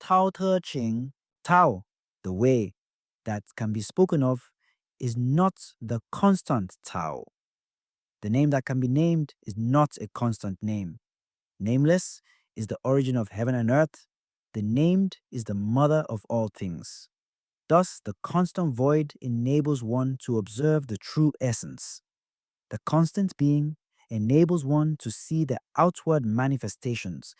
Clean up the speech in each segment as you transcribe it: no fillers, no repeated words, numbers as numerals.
Tao Te Ching, Tao, the way that can be spoken of, is not the constant Tao. The name that can be named is not a constant name. Nameless is the origin of heaven and earth. The named is the mother of all things. Thus, the constant void enables one to observe the true essence. The constant being enables one to see the outward manifestations,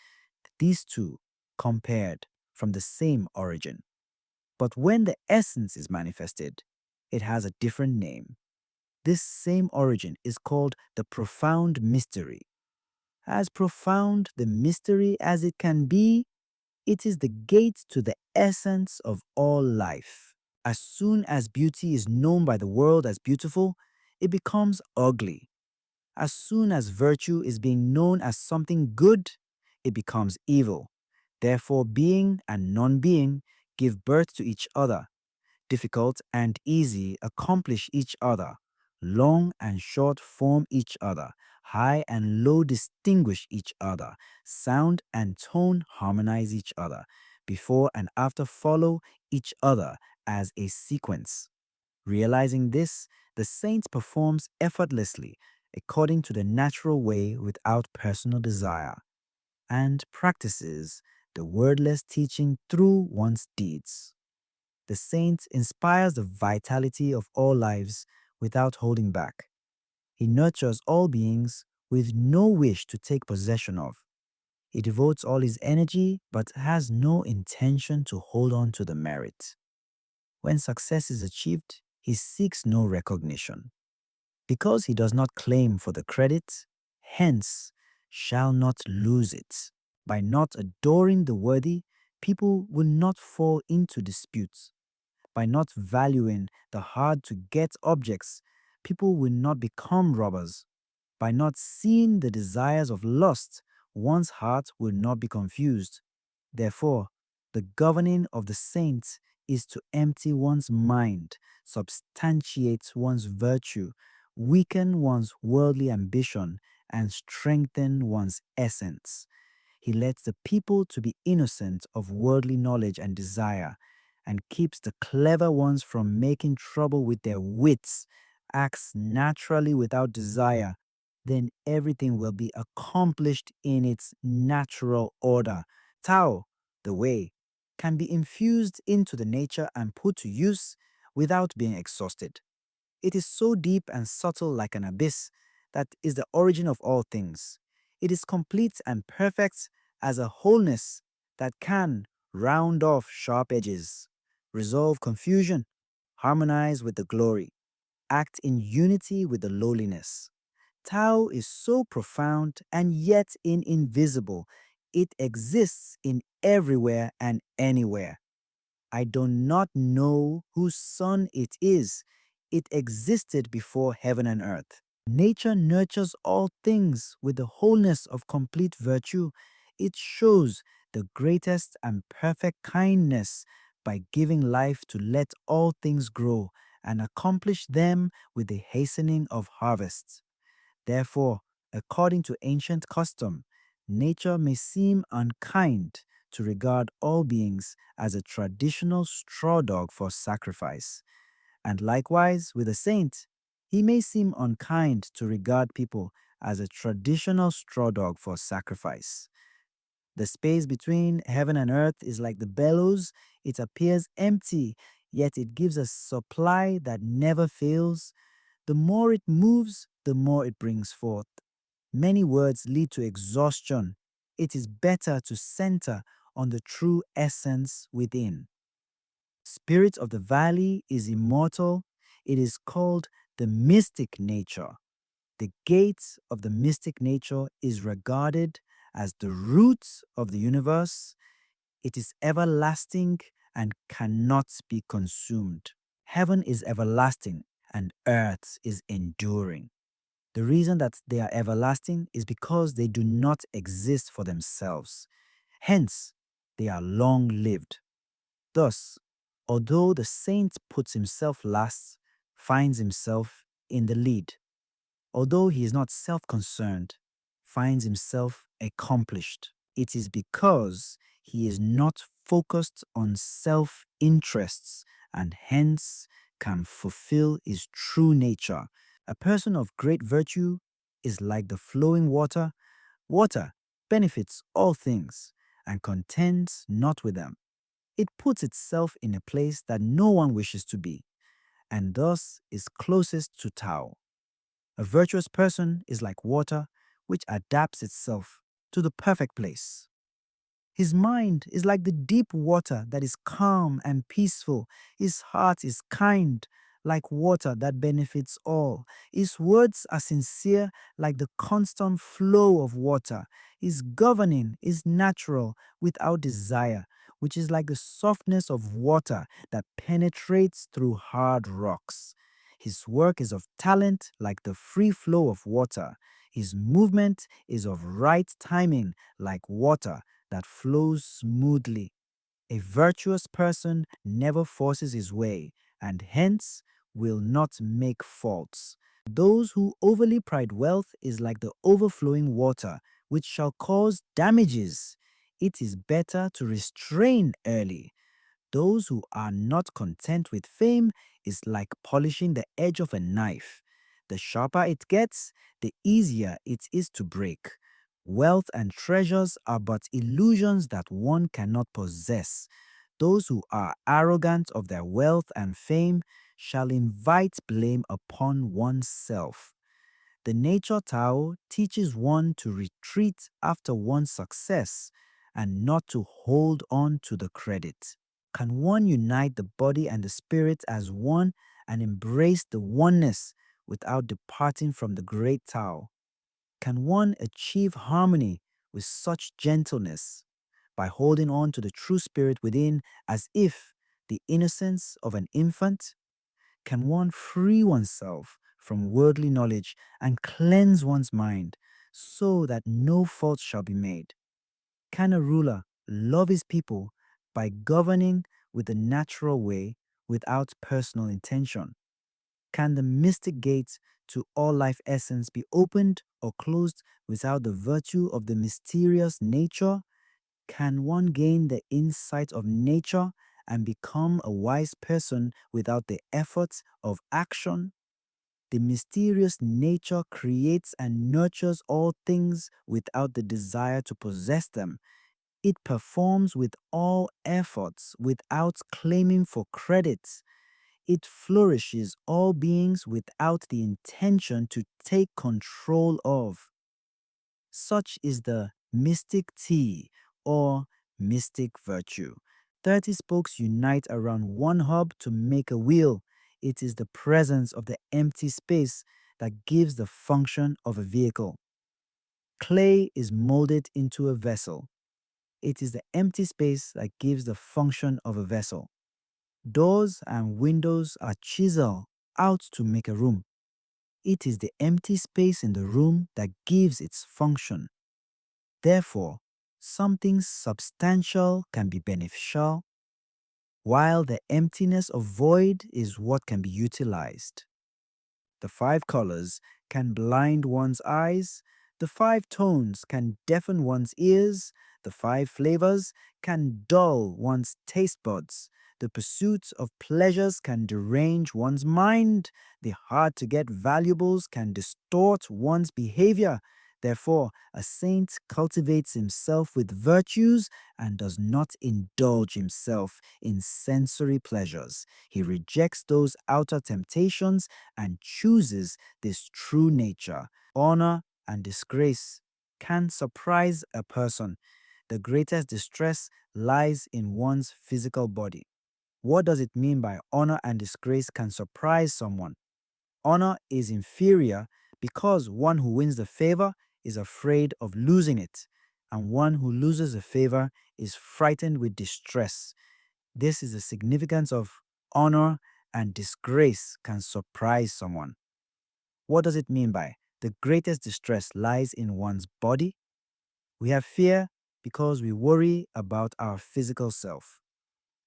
these two compared from the same origin. But when the essence is manifested, it has a different name. This same origin is called the profound mystery. As profound the mystery as it can be, it is the gate to the essence of all life. As soon as beauty is known by the world as beautiful, it becomes ugly. As soon as virtue is being known as something good, it becomes evil. Therefore, being and non being give birth to each other. Difficult and easy accomplish each other. Long and short form each other. High and low distinguish each other. Sound and tone harmonize each other. Before and after follow each other as a sequence. Realizing this, the saint performs effortlessly according to the natural way without personal desire, and practices the wordless teaching through one's deeds. The saint inspires the vitality of all lives without holding back. He nurtures all beings with no wish to take possession of. He devotes all his energy but has no intention to hold on to the merit. When success is achieved, he seeks no recognition. Because he does not claim for the credit, hence shall not lose it. By not adoring the worthy, people will not fall into disputes. By not valuing the hard to get objects, people will not become robbers. By not seeing the desires of lust, one's heart will not be confused. Therefore, the governing of the saints is to empty one's mind, substantiate one's virtue, weaken one's worldly ambition, and strengthen one's essence. He lets the people to be innocent of worldly knowledge and desire, and keeps the clever ones from making trouble with their wits, acts naturally without desire, then everything will be accomplished in its natural order. Tao, the way, can be infused into the nature and put to use without being exhausted. It is so deep and subtle like an abyss that is the origin of all things. It is complete and perfect as a wholeness that can round off sharp edges, resolve confusion, harmonize with the glory, act in unity with the lowliness. Tao is so profound and yet invisible. It exists in everywhere and anywhere. I do not know whose son it is. It existed before heaven and earth. Nature nurtures all things with the wholeness of complete virtue. It shows the greatest and perfect kindness by giving life to let all things grow and accomplish them with the hastening of harvests. Therefore, according to ancient custom, nature may seem unkind to regard all beings as a traditional straw dog for sacrifice. And likewise, with a saint, he may seem unkind to regard people as a traditional straw dog for sacrifice. The space between heaven and earth is like the bellows. It appears empty, yet it gives a supply that never fails. The more it moves, the more it brings forth. Many words lead to exhaustion. It is better to center on the true essence within. Spirit of the valley is immortal. It is called the mystic nature. The gate of the mystic nature is regarded as the root of the universe. It is everlasting and cannot be consumed. Heaven is everlasting and earth is enduring. The reason that they are everlasting is because they do not exist for themselves. Hence, they are long lived. Thus, although the saint puts himself last, finds himself in the lead. Although he is not self concerned, finds himself accomplished. It is because He is not focused on self-interests and hence can fulfill his true nature. A person of great virtue is like the flowing water. Water benefits all things and contends not with them. It puts itself in a place that no one wishes to be, and thus is closest to Tao. A virtuous person is like water which adapts itself to the perfect place. His mind is like the deep water that is calm and peaceful. His heart is kind, like water that benefits all. His words are sincere, like the constant flow of water. His governing is natural, without desire, which is like the softness of water that penetrates through hard rocks. His work is of talent, like the free flow of water. His movement is of right timing, like water that flows smoothly. A virtuous person never forces his way and hence will not make faults. Those who overly pride wealth is like the overflowing water, which shall cause damages. It is better to restrain early. Those who are not content with fame is like polishing the edge of a knife. The sharper it gets, the easier it is to break. Wealth and treasures are but illusions that one cannot possess. Those who are arrogant of their wealth and fame shall invite blame upon oneself. The nature Tao teaches one to retreat after one's success and not to hold on to the credit. Can one unite the body and the spirit as one and embrace the oneness without departing from the great Tao? Can one achieve harmony with such gentleness by holding on to the true spirit within as if the innocence of an infant? Can one free oneself from worldly knowledge and cleanse one's mind so that no fault shall be made? Can a ruler love his people by governing with the natural way without personal intention? Can the mystic gate to all life essence be opened or closed without the virtue of the mysterious nature? Can one gain the insight of nature and become a wise person without the efforts of action? The mysterious nature creates and nurtures all things without the desire to possess them. It performs with all efforts without claiming for credit. It flourishes all beings without the intention to take control of. Such is the mystic tea or mystic virtue. 30 spokes unite around one hub to make a wheel. It is the presence of the empty space that gives the function of a vehicle. Clay is molded into a vessel. It is the empty space that gives the function of a vessel. Doors and windows are chiseled out to make a room. It is the empty space in the room that gives its function. Therefore, something substantial can be beneficial, while the emptiness of void is what can be utilized. The 5 colors can blind one's eyes, the 5 tones can deafen one's ears, the 5 flavors can dull one's taste buds, the pursuit of pleasures can derange one's mind, the hard-to-get valuables can distort one's behavior. Therefore, a saint cultivates himself with virtues and does not indulge himself in sensory pleasures. He rejects those outer temptations and chooses this true nature. Honor and disgrace can surprise a person. The greatest distress lies in one's physical body. What does it mean by honor and disgrace can surprise someone? Honor is inferior because one who wins the favor is afraid of losing it, and one who loses a favor is frightened with distress. This is the significance of honor and disgrace can surprise someone. What does it mean by the greatest distress lies in one's body? We have fear because we worry about our physical self.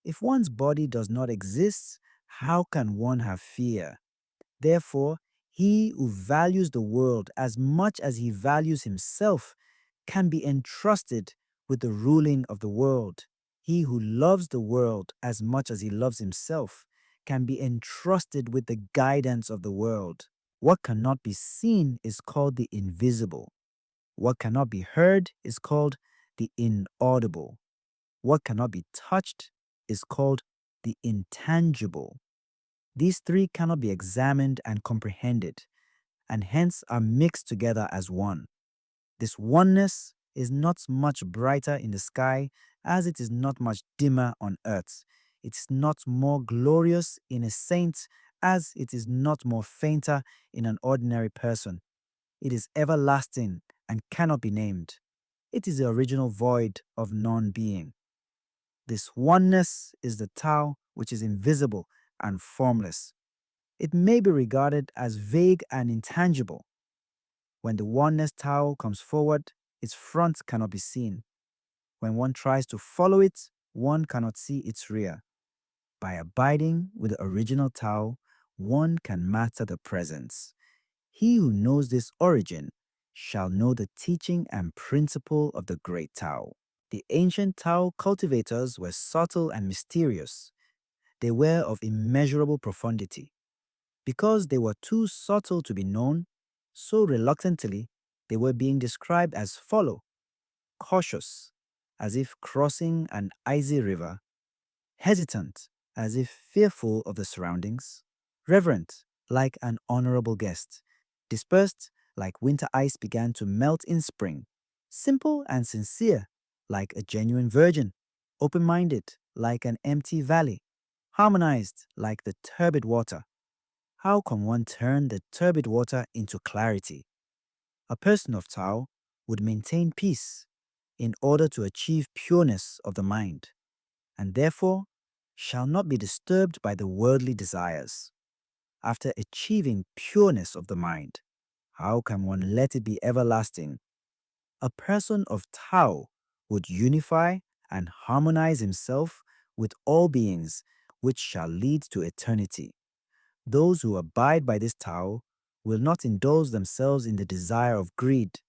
If one's body does not exist, how can one have fear? Therefore, he who values the world as much as he values himself can be entrusted with the ruling of the world. He who loves the world as much as he loves himself can be entrusted with the guidance of the world. What cannot be seen is called the invisible. What cannot be heard is called the inaudible. What cannot be touched is called the intangible. These three cannot be examined and comprehended, and hence are mixed together as one. This oneness is not much brighter in the sky as it is not much dimmer on earth. It is not more glorious in a saint as it is not more fainter in an ordinary person. It is everlasting and cannot be named. It is the original void of non-being. This oneness is the Tao which is invisible and formless. It may be regarded as vague and intangible. When the oneness Tao comes forward, its front cannot be seen. When one tries to follow it, one cannot see its rear. By abiding with the original Tao, one can master the presence. He who knows this origin shall know the teaching and principle of the great Tao. The ancient Tao cultivators were subtle and mysterious. They were of immeasurable profundity. Because they were too subtle to be known, so reluctantly they were being described as follow, cautious, as if crossing an icy river, hesitant, as if fearful of the surroundings, reverent, like an honorable guest, dispersed, like winter ice began to melt in spring, simple and sincere, like a genuine virgin, open-minded, like an empty valley, harmonized, like the turbid water. How can one turn the turbid water into clarity? A person of Tao would maintain peace in order to achieve pureness of the mind, and therefore shall not be disturbed by the worldly desires. After achieving pureness of the mind, how can one let it be everlasting? A person of Tao would unify and harmonize himself with all beings, which shall lead to eternity. Those who abide by this Tao will not indulge themselves in the desire of greed.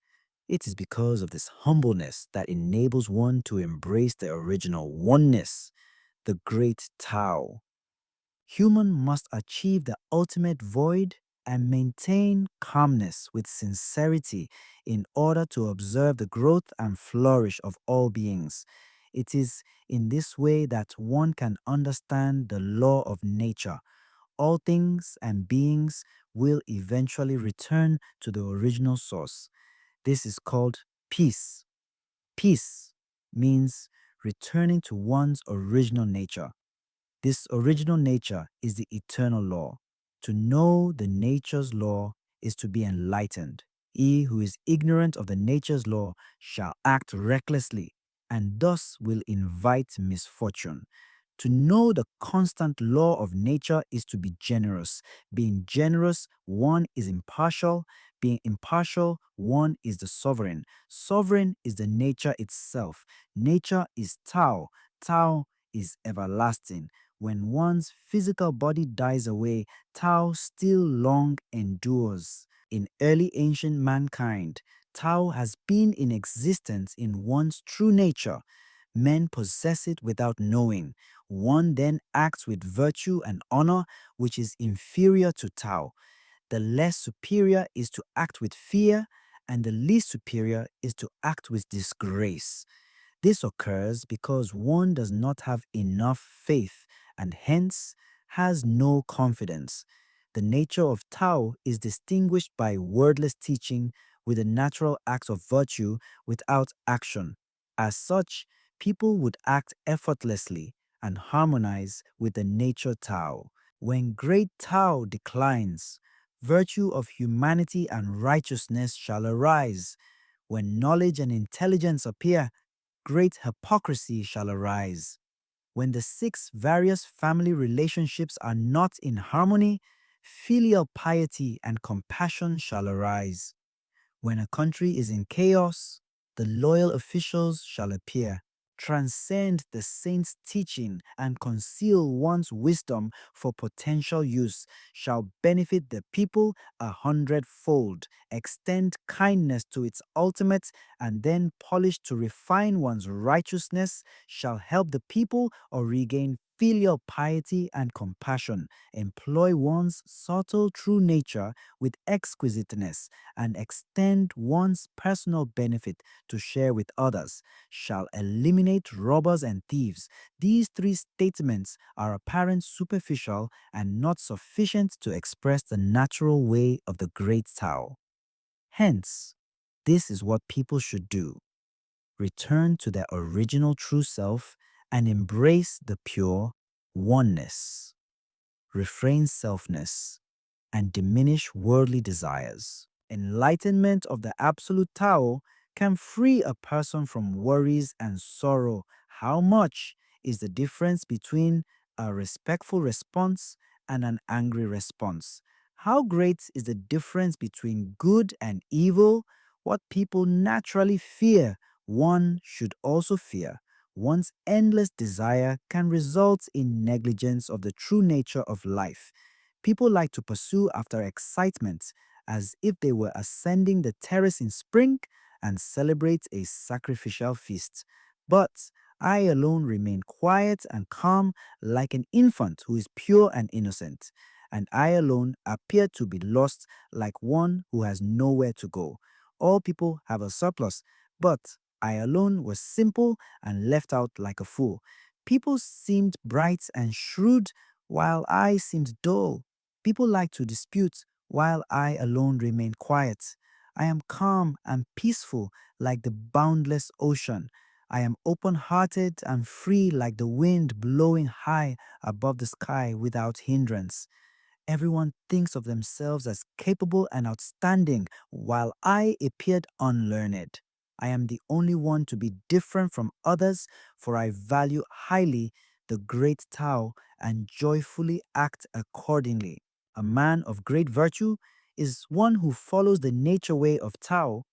It is because of this humbleness that enables one to embrace the original oneness, the great Tao. Human must achieve the ultimate void and maintain calmness with sincerity in order to observe the growth and flourish of all beings. It is in this way that one can understand the law of nature. All things and beings will eventually return to the original source. This is called peace. Peace means returning to one's original nature. This original nature is the eternal law. To know the nature's law is to be enlightened. He who is ignorant of the nature's law shall act recklessly and thus will invite misfortune. To know the constant law of nature is to be generous. Being generous, one is impartial. Being impartial, one is the sovereign. Sovereign is the nature itself. Nature is Tao. Tao is everlasting. When one's physical body dies away, Tao still long endures. In early ancient mankind, Tao has been in existence in one's true nature. Men possess it without knowing. One then acts with virtue and honor, which is inferior to Tao. The less superior is to act with fear, and the least superior is to act with disgrace. This occurs because one does not have enough faith and hence has no confidence. The nature of Tao is distinguished by wordless teaching with the natural acts of virtue without action. As such, people would act effortlessly and harmonize with the nature Tao. When great Tao declines, virtue of humanity and righteousness shall arise. When knowledge and intelligence appear, great hypocrisy shall arise. When the six various family relationships are not in harmony, filial piety and compassion shall arise. When a country is in chaos, the loyal officials shall appear. transcend the saint's teaching and conceal one's wisdom for potential use, shall benefit the people 100-fold, extend kindness to its ultimate, and then polish to refine one's righteousness, shall help the people or regain filial piety and compassion, employ one's subtle true nature with exquisiteness, and extend one's personal benefit to share with others, shall eliminate robbers and thieves. These three statements are apparent superficial and not sufficient to express the natural way of the great Tao. Hence, this is what people should do: return to their original true self and embrace the pure oneness, refrain selfness, and diminish worldly desires. Enlightenment of the Absolute Tao can free a person from worries and sorrow. How much is the difference between a respectful response and an angry response? How great is the difference between good and evil? What people naturally fear, one should also fear. One's endless desire can result in negligence of the true nature of life. People like to pursue after excitement as if they were ascending the terrace in spring and celebrate a sacrificial feast. But I alone remain quiet and calm like an infant who is pure and innocent, and I alone appear to be lost like one who has nowhere to go. All people have a surplus, but I alone was simple and left out like a fool. People seemed bright and shrewd while I seemed dull. People like to dispute while I alone remain quiet. I am calm and peaceful like the boundless ocean. I am open hearted and free like the wind blowing high above the sky without hindrance. Everyone thinks of themselves as capable and outstanding, while I appeared unlearned. I am the only one to be different from others, for I value highly the great Tao and joyfully act accordingly. A man of great virtue is one who follows the nature way of Tao.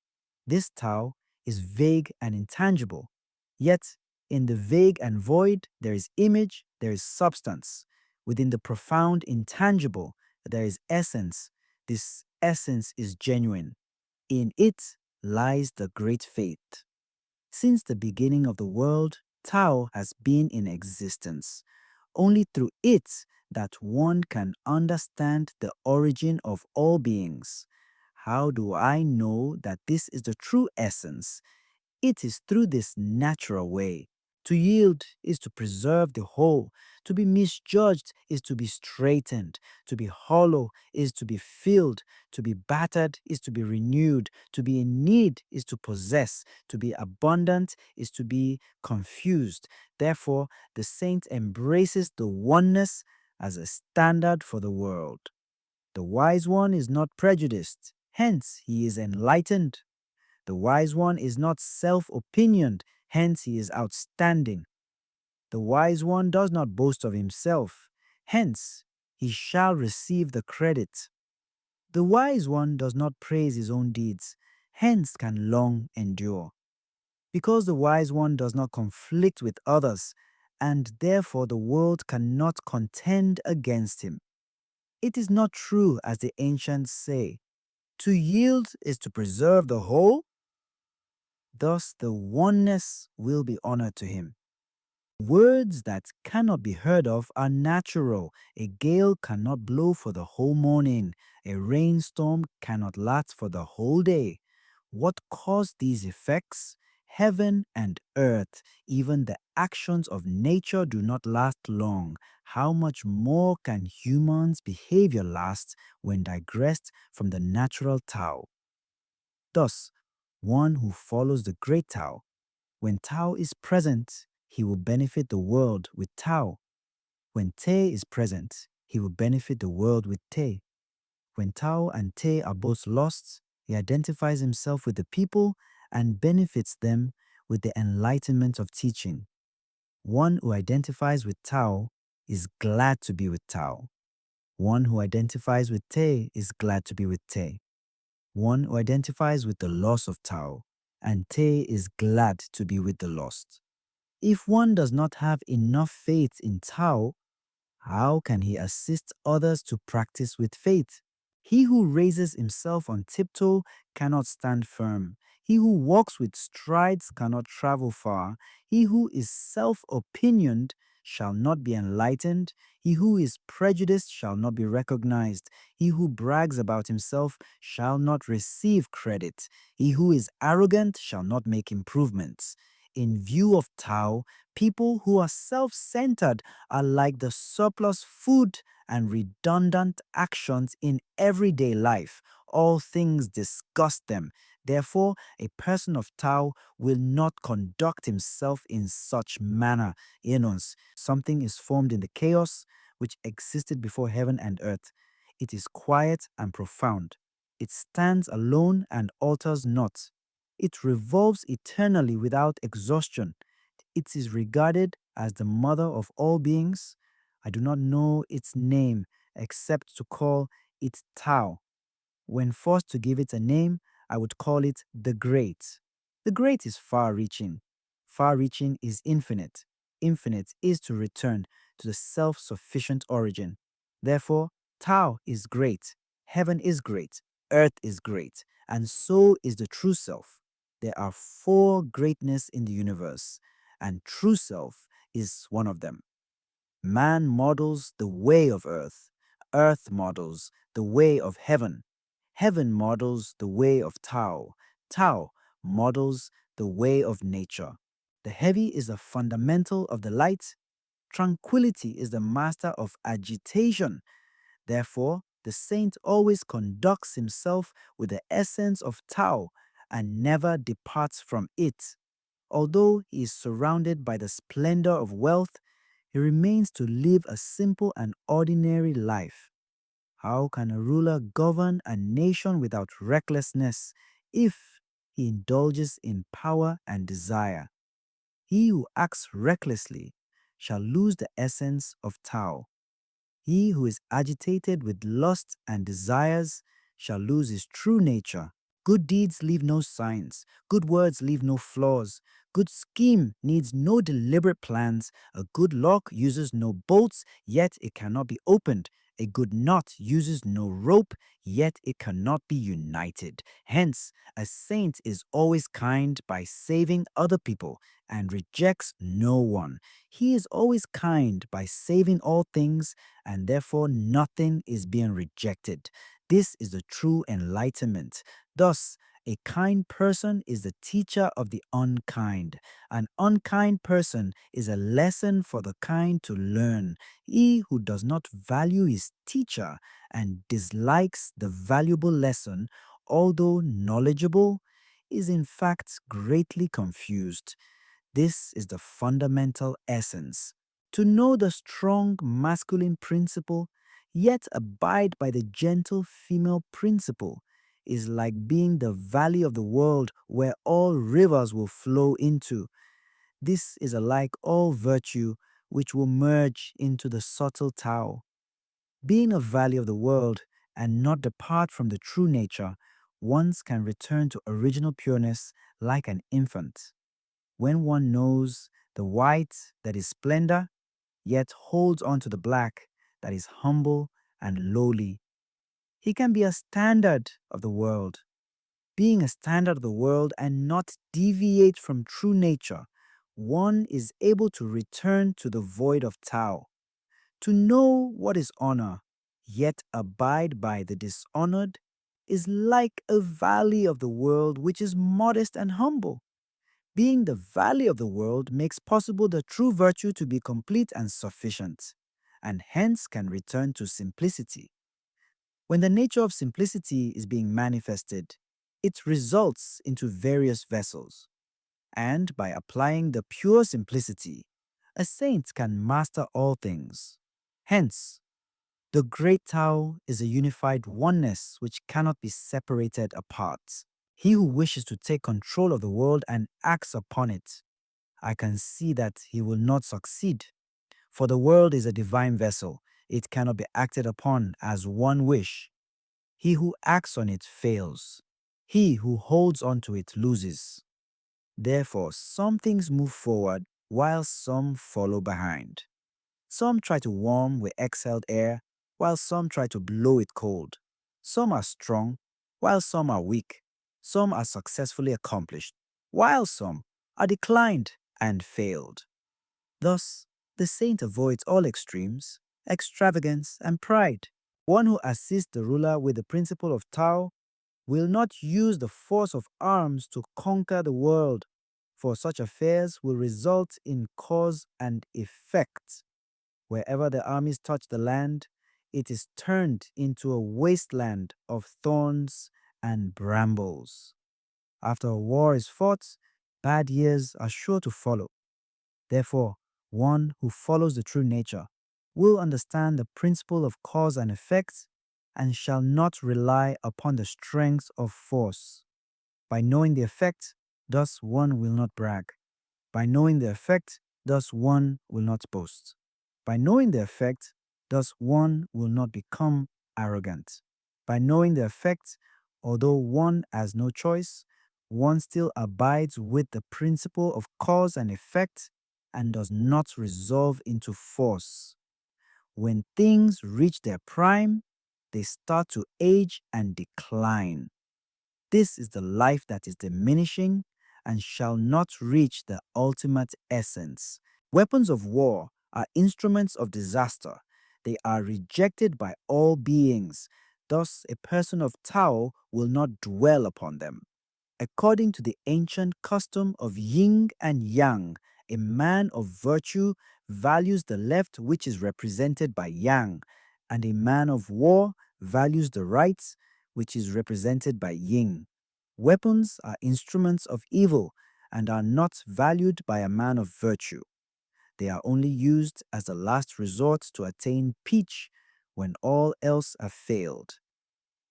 This Tao is vague and intangible. Yet, in the vague and void, there is image, there is substance. Within the profound intangible, there is essence. This essence is genuine. In it lies the great faith. Since the beginning of the world, Tao has been in existence. Only through it that one can understand the origin of all beings. How do I know that this is the true essence? It is through this natural way. To yield is to preserve the whole. To be misjudged is to be straightened. To be hollow is to be filled. To be battered is to be renewed. To be in need is to possess. To be abundant is to be confused. Therefore, the saint embraces the oneness as a standard for the world. The wise one is not prejudiced, hence he is enlightened. The wise one is not self-opinioned, hence he is outstanding. The wise one does not boast of himself, hence he shall receive the credit. The wise one does not praise his own deeds, hence can long endure. Because the wise one does not conflict with others, and therefore the world cannot contend against him. It is not true, as the ancients say, to yield is to preserve the whole. Thus the oneness will be honored to him. Words that cannot be heard of are natural. A gale cannot blow for the whole morning. A rainstorm cannot last for the whole day. What caused these effects? Heaven and earth, even the actions of nature do not last long. How much more can humans' behavior last when digressed from the natural Tao? Thus, one who follows the great Tao, when Tao is present, he will benefit the world with Tao. When Te is present, he will benefit the world with Te. When Tao and Te are both lost, he identifies himself with the people and benefits them with the enlightenment of teaching. One who identifies with Tao is glad to be with Tao. One who identifies with Te is glad to be with Te. One who identifies with the loss of Tao and Te is glad to be with the lost. If one does not have enough faith in Tao, how can he assist others to practice with faith? He who raises himself on tiptoe cannot stand firm. He who walks with strides cannot travel far. He who is self opinioned shall not be enlightened. He who is prejudiced shall not be recognized. He who brags about himself shall not receive credit. He who is arrogant shall not make improvements. In view of Tao, people who are self centered are like the surplus food and redundant actions in everyday life. All things disgust them. Therefore, a person of Tao will not conduct himself in such manner. Enos, something is formed in the chaos which existed before heaven and earth. It is quiet and profound. It stands alone and alters not. It revolves eternally without exhaustion. It is regarded as the mother of all beings. I do not know its name except to call it Tao. When forced to give it a name, I would call it the Great. The Great is far reaching. Far reaching is infinite. Infinite is to return to the self sufficient origin. Therefore, Tao is great, heaven is great, earth is great, and so is the true self. There are four greatness in the universe, and true self is one of them. Man models the way of earth models the way of heaven, heaven models the way of Tao, Tao models the way of nature. The heavy is the fundamental of the light, tranquility is the master of agitation. Therefore, the saint always conducts himself with the essence of Tao and never departs from it. Although he is surrounded by the splendor of wealth, he remains to live a simple and ordinary life. How can a ruler govern a nation without recklessness if he indulges in power and desire? He who acts recklessly shall lose the essence of Tao. He who is agitated with lust and desires shall lose his true nature. Good deeds leave no signs. Good words leave no flaws. Good scheme needs no deliberate plans. A good lock uses no bolts, yet it cannot be opened. A good knot uses no rope, yet it cannot be united. Hence, a saint is always kind by saving other people and rejects no one. He is always kind by saving all things, and therefore nothing is being rejected. This is the true enlightenment. Thus, a kind person is the teacher of the unkind. An unkind person is a lesson for the kind to learn. He who does not value his teacher and dislikes the valuable lesson, although knowledgeable, is in fact greatly confused. This is the fundamental essence. To know the strong masculine principle, yet abide by the gentle female principle, is like being the valley of the world where all rivers will flow into. This is alike all virtue which will merge into the subtle Tao. Being a valley of the world and not depart from the true nature, one can return to original pureness like an infant. When one knows the white that is splendor, yet holds on to the black that is humble and lowly, he can be a standard of the world. Being a standard of the world and not deviate from true nature, one is able to return to the void of Tao. To know what is honor, yet abide by the dishonored, is like a valley of the world which is modest and humble. Being the valley of the world makes possible the true virtue to be complete and sufficient, and hence can return to simplicity. When the nature of simplicity is being manifested, it results into various vessels, and by applying the pure simplicity, a saint can master all things. Hence, the great Tao is a unified oneness which cannot be separated apart. He who wishes to take control of the world and acts upon it, I can see that he will not succeed. For the world is a divine vessel. It cannot be acted upon as one wish. He who acts on it fails. He who holds on to it loses. Therefore, some things move forward while some follow behind. Some try to warm with exhaled air, while some try to blow it cold. Some are strong, while some are weak. Some are successfully accomplished, while some are declined and failed. Thus, the saint avoids all extremes, extravagance, and pride. One who assists the ruler with the principle of Tao will not use the force of arms to conquer the world, for such affairs will result in cause and effect. Wherever the armies touch the land, it is turned into a wasteland of thorns and brambles. After a war is fought, bad years are sure to follow. Therefore, one who follows the true nature will understand the principle of cause and effect and shall not rely upon the strength of force. By knowing the effect, thus one will not brag. By knowing the effect, thus one will not boast. By knowing the effect, thus one will not become arrogant. By knowing the effect, although one has no choice, one still abides with the principle of cause and effect and does not resolve into force. When things reach their prime, they start to age and decline. This is the life that is diminishing and shall not reach the ultimate essence. Weapons of war are instruments of disaster. They are rejected by all beings. Thus, a person of Tao will not dwell upon them. According to the ancient custom of yin and yang, a man of virtue values the left, which is represented by yang, and a man of war values the right, which is represented by yin. Weapons are instruments of evil and are not valued by a man of virtue. They are only used as a last resort to attain peace when all else have failed.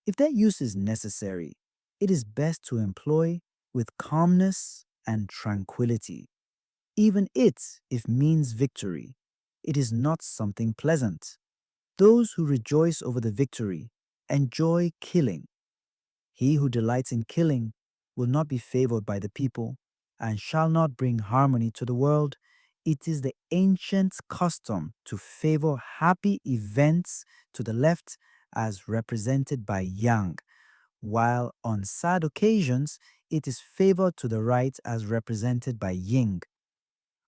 If their use is necessary, it is best to employ with calmness and tranquility. Even if means victory, it is not something pleasant. Those who rejoice over the victory enjoy killing. He who delights in killing will not be favored by the people and shall not bring harmony to the world. It is the ancient custom to favor happy events to the left as represented by yang, while on sad occasions it is favored to the right as represented by yin.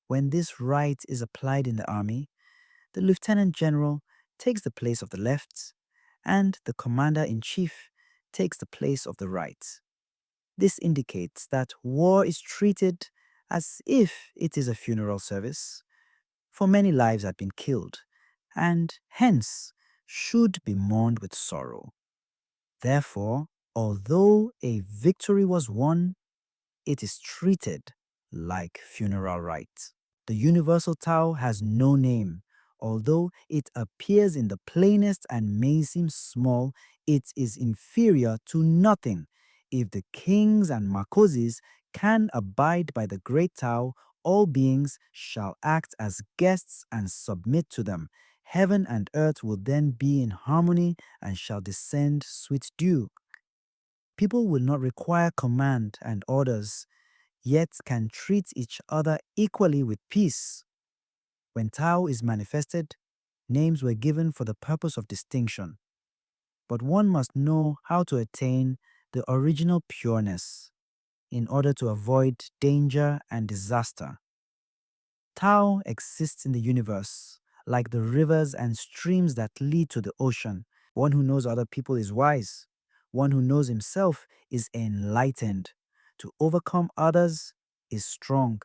When this right is applied in the army, the lieutenant general takes the place of the left, and the commander in chief takes the place of the right. This indicates that war is treated as if it is a funeral service, for many lives had been killed, and hence should be mourned with sorrow. Therefore, although a victory was won, it is treated like funeral rites. The universal Tao has no name. Although it appears in the plainest and may seem small, it is inferior to nothing. If the kings and makozis can abide by the great Tao, all beings shall act as guests and submit to them. Heaven and earth will then be in harmony and shall descend sweet dew. People will not require command and orders, yet can treat each other equally with peace. When Tao is manifested, names were given for the purpose of distinction, but one must know how to attain the original pureness in order to avoid danger and disaster. Tao exists in the universe, like the rivers and streams that lead to the ocean. One who knows other people is wise. One who knows himself is enlightened. To overcome others is strong.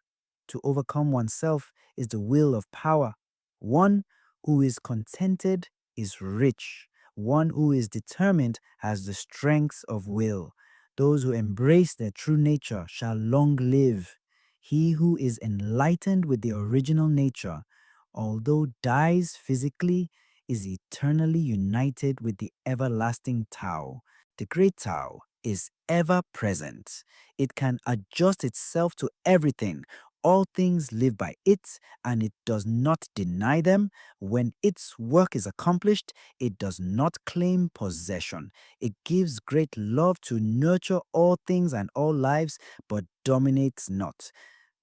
To overcome oneself is the will of power. One who is contented is rich. One who is determined has the strength of will. Those who embrace their true nature shall long live. He who is enlightened with the original nature, although dies physically, is eternally united with the everlasting Tao. The great Tao is ever present. It can adjust itself to everything. All things live by it, and it does not deny them. When its work is accomplished, it does not claim possession. It gives great love to nurture all things and all lives, but dominates not.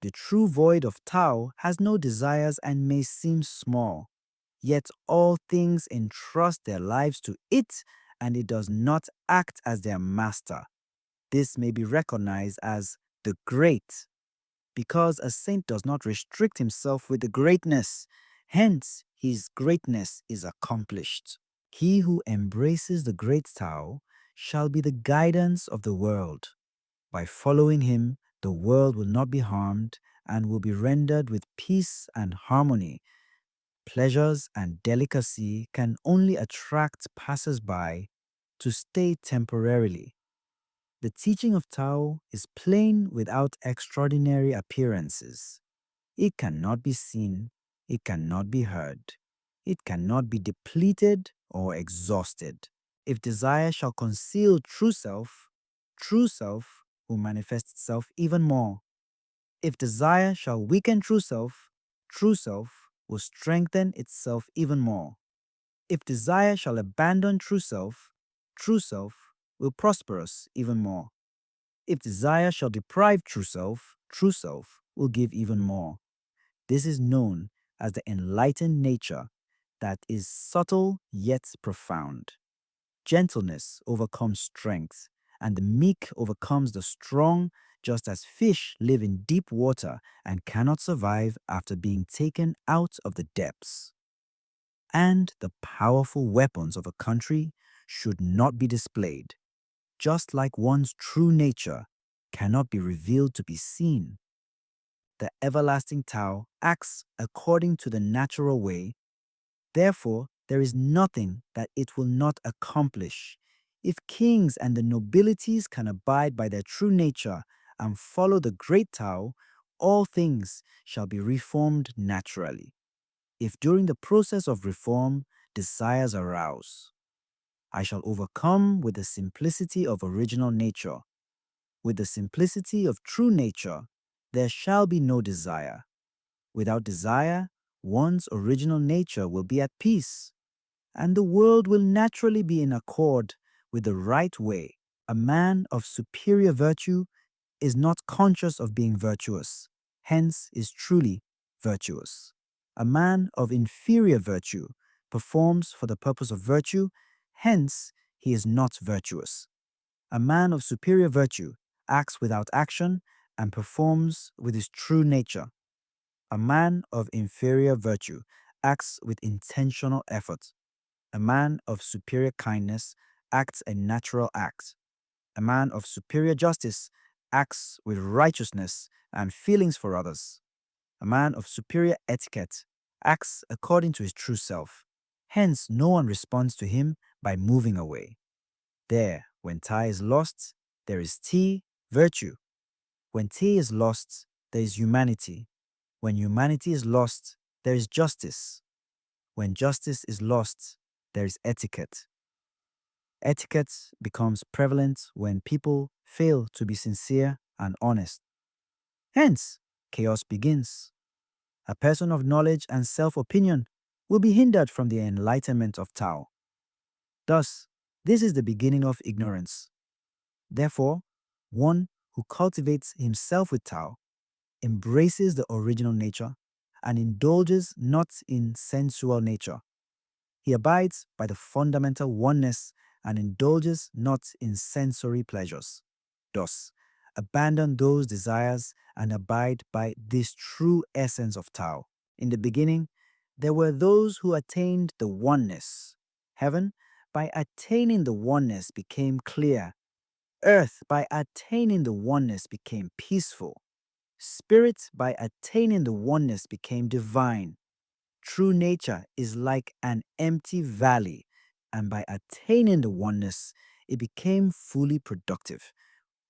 The true void of Tao has no desires and may seem small, yet all things entrust their lives to it and it does not act as their master. This may be recognized as the great because a saint does not restrict himself with the greatness. Hence, his greatness is accomplished. He who embraces the great Tao shall be the guidance of the world. By following him, the world will not be harmed and will be rendered with peace and harmony. Pleasures and delicacy can only attract passers-by to stay temporarily. The teaching of Tao is plain without extraordinary appearances. It cannot be seen, it cannot be heard, it cannot be depleted or exhausted. If desire shall conceal true self will manifest itself even more. If desire shall weaken true self will strengthen itself even more. If desire shall abandon true self will prosper us even more. If desire shall deprive true self will give even more. This is known as the enlightened nature that is subtle yet profound. Gentleness overcomes strength, and the meek overcomes the strong, just as fish live in deep water and cannot survive after being taken out of the depths. And the powerful weapons of a country should not be displayed, just like one's true nature cannot be revealed to be seen. The everlasting Tao acts according to the natural way. Therefore, there is nothing that it will not accomplish. If kings and the nobilities can abide by their true nature and follow the great Tao, all things shall be reformed naturally. If during the process of reform desires arouse, I shall overcome with the simplicity of original nature. With the simplicity of true nature, there shall be no desire. Without desire, one's original nature will be at peace, and the world will naturally be in accord with the right way. A man of superior virtue is not conscious of being virtuous, hence is truly virtuous. A man of inferior virtue performs for the purpose of virtue, hence he is not virtuous. A man of superior virtue acts without action and performs with his true nature. A man of inferior virtue acts with intentional effort. A man of superior kindness acts a natural act. A man of superior justice acts with righteousness and feelings for others. A man of superior etiquette acts according to his true self. Hence, no one responds to him by moving away. There, when Tai is lost, there is Ti, virtue. When Ti is lost, there is humanity. When humanity is lost, there is justice. When justice is lost, there is etiquette. Etiquette becomes prevalent when people fail to be sincere and honest. Hence, chaos begins. A person of knowledge and self-opinion will be hindered from the enlightenment of Tao. Thus, this is the beginning of ignorance. Therefore, one who cultivates himself with Tao embraces the original nature and indulges not in sensual nature. He abides by the fundamental oneness and indulges not in sensory pleasures. Thus, abandon those desires and abide by this true essence of Tao. In the beginning, there were those who attained the oneness. Heaven, by attaining the oneness, became clear. Earth, by attaining the oneness, became peaceful. Spirit, by attaining the oneness, became divine. True nature is like an empty valley, and by attaining the oneness, it became fully productive.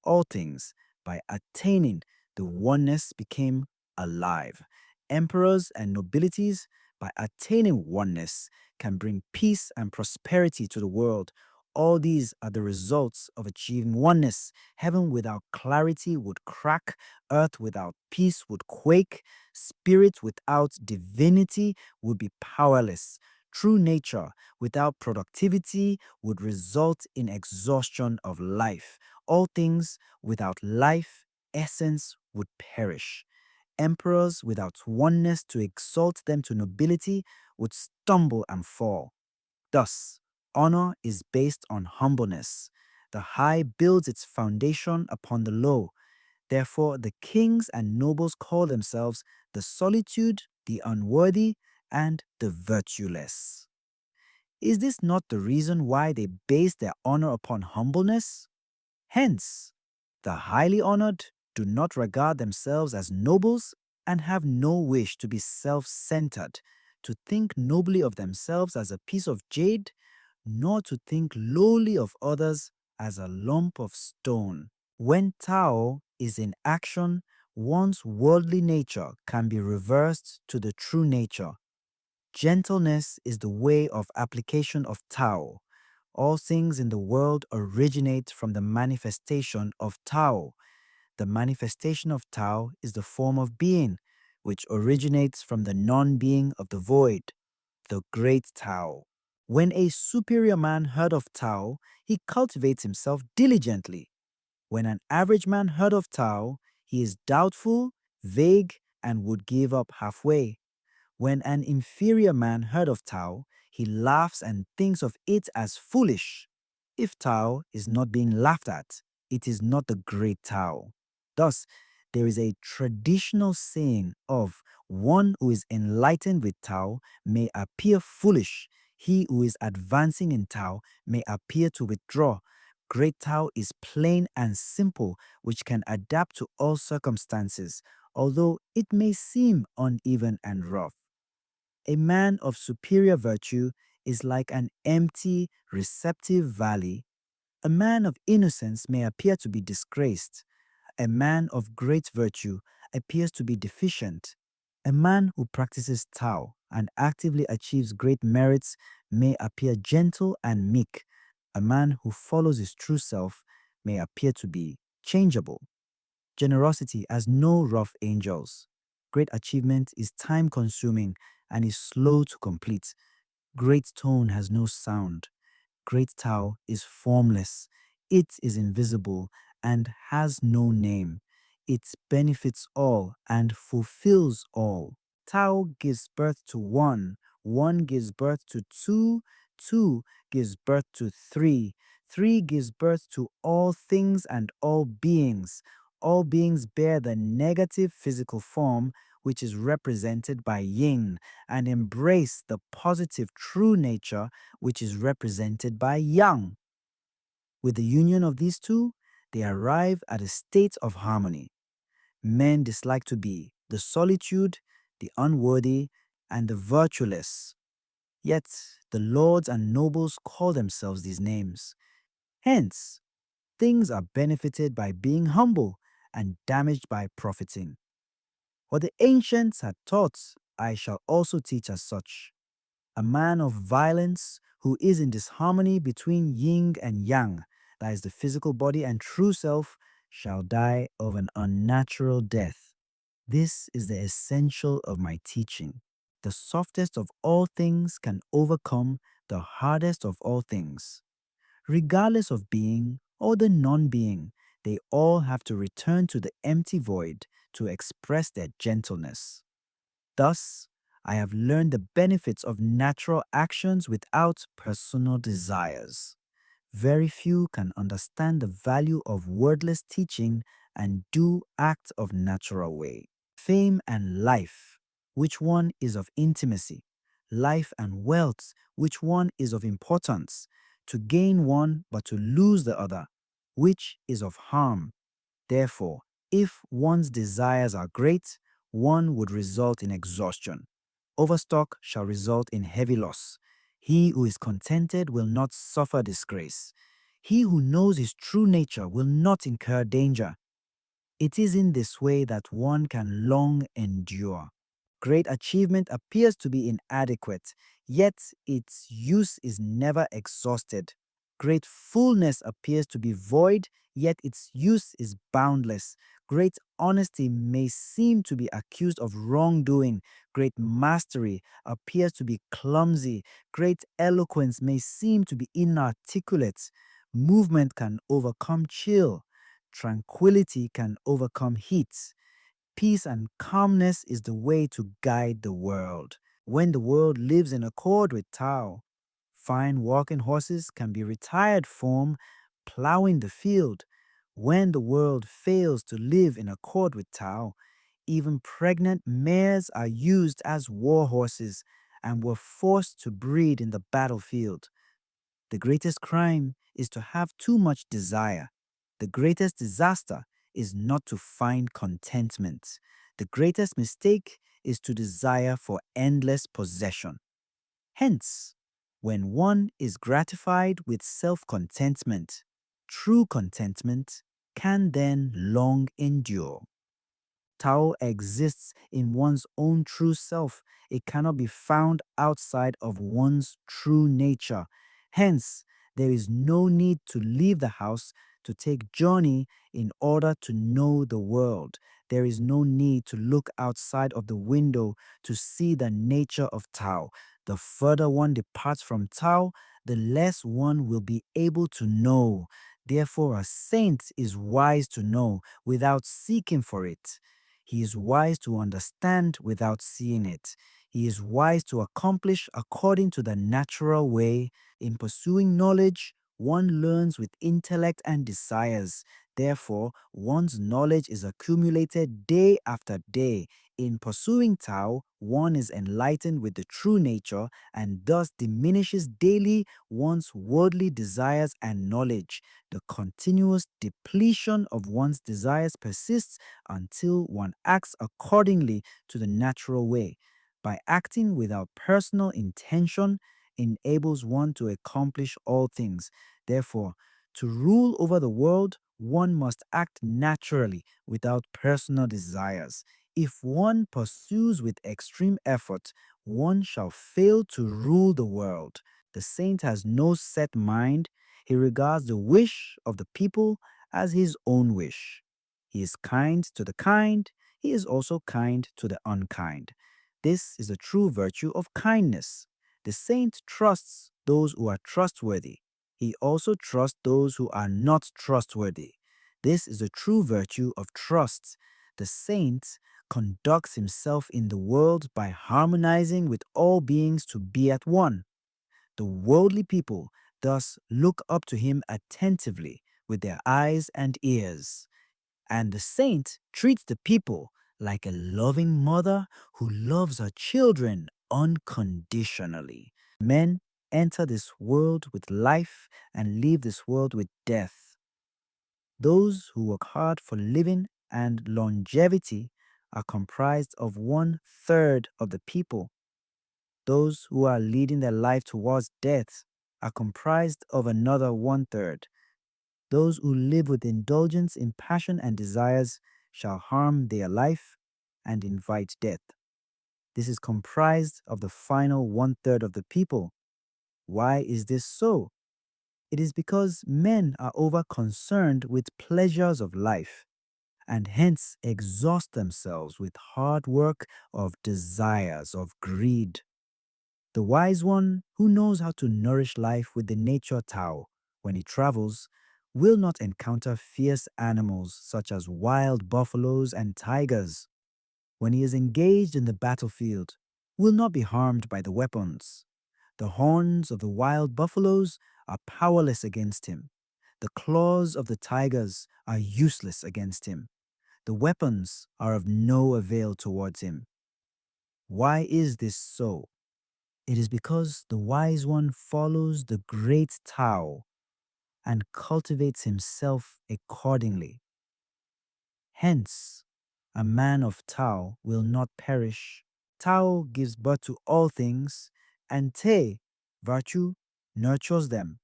All things, by attaining the oneness, became alive. Emperors and nobilities, by attaining oneness, can bring peace and prosperity to the world. All these are the results of achieving oneness. Heaven without clarity would crack, earth without peace would quake, spirit without divinity would be powerless. True nature without productivity would result in exhaustion of life. All things without life, essence would perish. emperors without oneness to exalt them to nobility would stumble and fall. Thus, honor is based on humbleness. The high builds its foundation upon the low. Therefore, the kings and nobles call themselves the solitude, the unworthy, and the virtueless. Is this not the reason why they base their honor upon humbleness? Hence, the highly honored do not regard themselves as nobles and have no wish to be self centered, to think nobly of themselves as a piece of jade, nor to think lowly of others as a lump of stone. When Tao is in action, one's worldly nature can be reversed to the true nature. Gentleness is the way of application of Tao. All things in the world originate from the manifestation of Tao. The manifestation of Tao is the form of being, which originates from the non-being of the void, the great Tao. When a superior man heard of Tao, he cultivates himself diligently. When an average man heard of Tao, he is doubtful, vague, and would give up halfway. When an inferior man heard of Tao, he laughs and thinks of it as foolish. If Tao is not being laughed at, it is not the great Tao. Thus, there is a traditional saying of one who is enlightened with Tao may appear foolish. He who is advancing in Tao may appear to withdraw. Great Tao is plain and simple, which can adapt to all circumstances, although it may seem uneven and rough. A man of superior virtue is like an empty, receptive valley. A man of innocence may appear to be disgraced. A man of great virtue appears to be deficient. A man who practices Tao and actively achieves great merits may appear gentle and meek. A man who follows his true self may appear to be changeable. Generosity has no rough angels. Great achievement is time consuming and is slow to complete. Great tone has no sound. Great Tao is formless. It is invisible and has no name. It benefits all and fulfills all. Tao gives birth to one gives birth to two gives birth to three gives birth to all things and all beings. All beings bear the negative physical form, which is represented by yin, and embrace the positive true nature, which is represented by yang. With the union of these two, they arrive at a state of harmony. Men dislike to be the solitude, the unworthy, and the virtueless. Yet the lords and nobles call themselves these names. Hence, things are benefited by being humble and damaged by profiting. What the ancients had taught, I shall also teach as such. A man of violence who is in disharmony between yin and yang, that is the physical body and true self, shall die of an unnatural death. This is the essential of my teaching. The softest of all things can overcome the hardest of all things. Regardless of being or the non-being, they all have to return to the empty void to express their gentleness. Thus, I have learned the benefits of natural actions without personal desires. Very few can understand the value of wordless teaching and do act of natural way. Fame and life, which one is of intimacy? Life and wealth, which one is of importance? To gain one but to lose the other, which is of harm? Therefore, if one's desires are great, one would result in exhaustion. Overstock shall result in heavy loss. He who is contented will not suffer disgrace. He who knows his true nature will not incur danger. It is in this way that one can long endure. Great achievement appears to be inadequate, yet its use is never exhausted. Great fullness appears to be void, yet its use is boundless. Great honesty may seem to be accused of wrongdoing. Great mastery appears to be clumsy. Great eloquence may seem to be inarticulate. Movement can overcome chill. Tranquility can overcome heat. peace and calmness is the way to guide the world. When the world lives in accord with Tao, fine walking horses can be retired from plowing the field. When the world fails to live in accord with Tao, even pregnant mares are used as war horses and were forced to breed in the battlefield. The greatest crime is to have too much desire. The greatest disaster is not to find contentment. The greatest mistake is to desire for endless possession. Hence, when one is gratified with self contentment, true contentment can then long endure. Tao exists in one's own true self. It cannot be found outside of one's true nature. Hence, there is no need to leave the house to take journey in order to know the world. There is no need to look outside of the window to see the nature of Tao. The further one departs from Tao, the less one will be able to know. Therefore, a saint is wise to know without seeking for it. He is wise to understand without seeing it. He is wise to accomplish according to the natural way. In pursuing knowledge, one learns with intellect and desires. Therefore, one's knowledge is accumulated day after day. In pursuing Tao, one is enlightened with the true nature and thus diminishes daily one's worldly desires and knowledge. The continuous depletion of one's desires persists until one acts accordingly to the natural way. By acting without personal intention enables one to accomplish all things. Therefore, to rule over the world, one must act naturally without personal desires. If one pursues with extreme effort, one shall fail to rule the world. The saint has no set mind. He regards the wish of the people as his own wish. He is kind to the kind. He is also kind to the unkind. This is the true virtue of kindness. The saint trusts those who are trustworthy. He also trusts those who are not trustworthy. This is the true virtue of trust. The saint conducts himself in the world by harmonizing with all beings to be at one. The worldly people thus look up to him attentively with their eyes and ears. And the saint treats the people like a loving mother who loves her children unconditionally. Men enter this world with life and leave this world with death. Those who work hard for living and longevity are comprised of 1/3 of the people. Those who are leading their life towards death are comprised of another 1/3. Those who live with indulgence in passion and desires shall harm their life and invite death. This is comprised of the final 1/3 of the people. Why is this so? It is because men are over concerned with pleasures of life and hence exhaust themselves with hard work of desires, of greed. The wise one who knows how to nourish life with the nature Tao when he travels will not encounter fierce animals such as wild buffaloes and tigers. When he is engaged in the battlefield, will not be harmed by the weapons. The horns of the wild buffaloes are powerless against him. The claws of the tigers are useless against him. The weapons are of no avail towards him. Why is this so? It is because the wise one follows the great Tao and cultivates himself accordingly. Hence, a man of Tao will not perish. Tao gives birth to all things, and Te, virtue, nurtures them.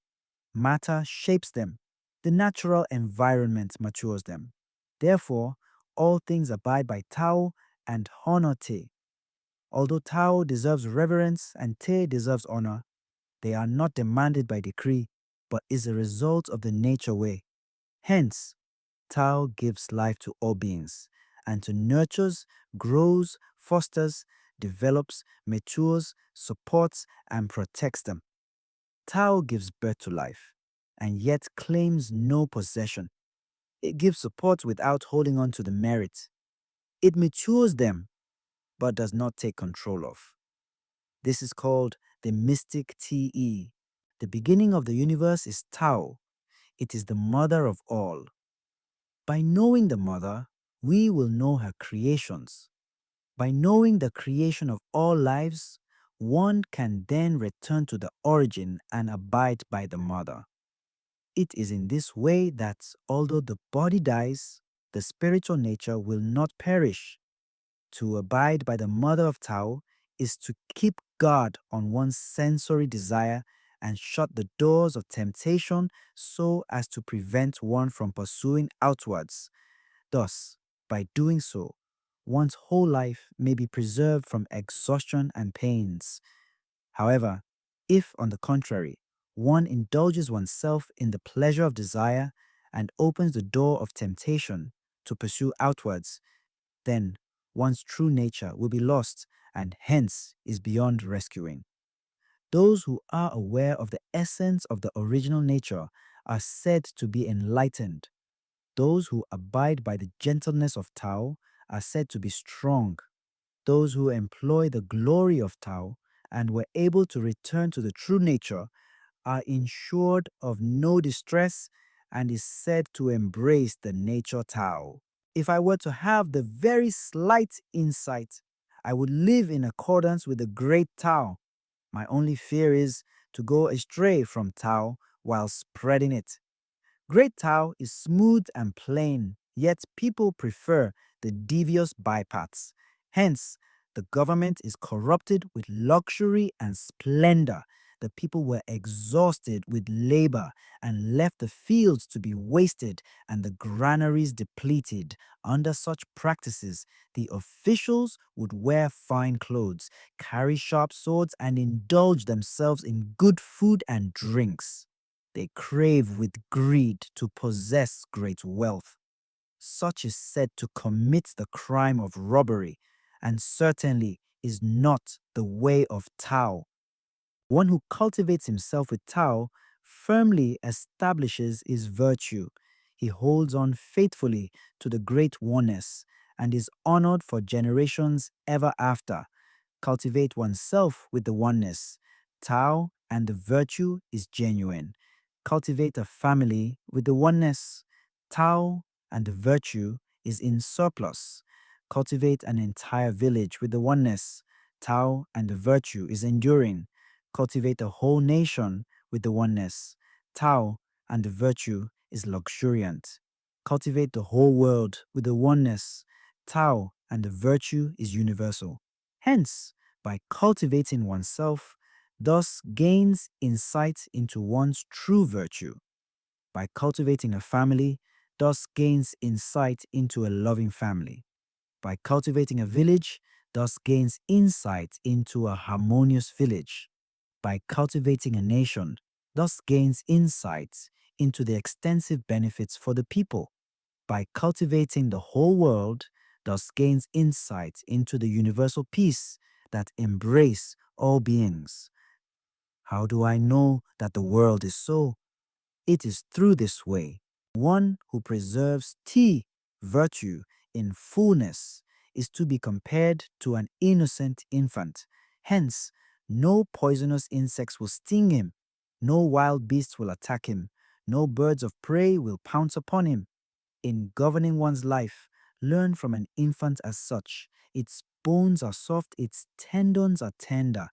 Matter shapes them. The natural environment matures them. Therefore, all things abide by Tao and honor Te. Although Tao deserves reverence and Te deserves honor, they are not demanded by decree, but is a result of the nature way. Hence, Tao gives life to all beings, and to nurtures, grows, fosters, develops, matures, supports, and protects them. Tao gives birth to life, and yet claims no possession. It gives support without holding on to the merit. It matures them, but does not take control of. This is called the mystic Te. The beginning of the universe is Tao. It is the mother of all. By knowing the mother, we will know her creations. By knowing the creation of all lives, one can then return to the origin and abide by the mother. It is in this way that, although the body dies, the spiritual nature will not perish. To abide by the mother of Tao is to keep guard on one's sensory desire and shut the doors of temptation so as to prevent one from pursuing outwards. Thus, by doing so, one's whole life may be preserved from exhaustion and pains. However, if, on the contrary, one indulges oneself in the pleasure of desire and opens the door of temptation to pursue outwards, then one's true nature will be lost and hence is beyond rescuing. Those who are aware of the essence of the original nature are said to be enlightened. Those who abide by the gentleness of Tao are said to be strong. Those who employ the glory of Tao and were able to return to the true nature are insured of no distress and is said to embrace the nature Tao. If I were to have the very slight insight, I would live in accordance with the great Tao. My only fear is to go astray from Tao while spreading it. Great Tao is smooth and plain, yet people prefer the devious bypaths. Hence, the government is corrupted with luxury and splendor. The people were exhausted with labor and left the fields to be wasted and the granaries depleted. Under such practices, the officials would wear fine clothes, carry sharp swords, and indulge themselves in good food and drinks. They crave with greed to possess great wealth. Such is said to commit the crime of robbery, and certainly is not the way of Tao. One who cultivates himself with Tao firmly establishes his virtue. He holds on faithfully to the great oneness and is honored for generations ever after. Cultivate oneself with the oneness. Tao and the virtue is genuine. Cultivate a family with the oneness. Tao and the virtue is in surplus. Cultivate an entire village with the oneness. Tao and the virtue is enduring. Cultivate a whole nation with the oneness. Tao and the virtue is luxuriant. Cultivate the whole world with the oneness. Tao and the virtue is universal. Hence, by cultivating oneself, thus gains insight into one's true virtue. By cultivating a family, thus gains insight into a loving family. By cultivating a village, thus gains insight into a harmonious village. By cultivating a nation, thus gains insight into the extensive benefits for the people. By cultivating the whole world, thus gains insight into the universal peace that embrace all beings. How do I know that the world is so? It is through this way. One who preserves tea, virtue, in fullness is to be compared to an innocent infant. Hence, no poisonous insects will sting him, no wild beasts will attack him, no birds of prey will pounce upon him. In governing one's life, learn from an infant as such. Its bones are soft, its tendons are tender,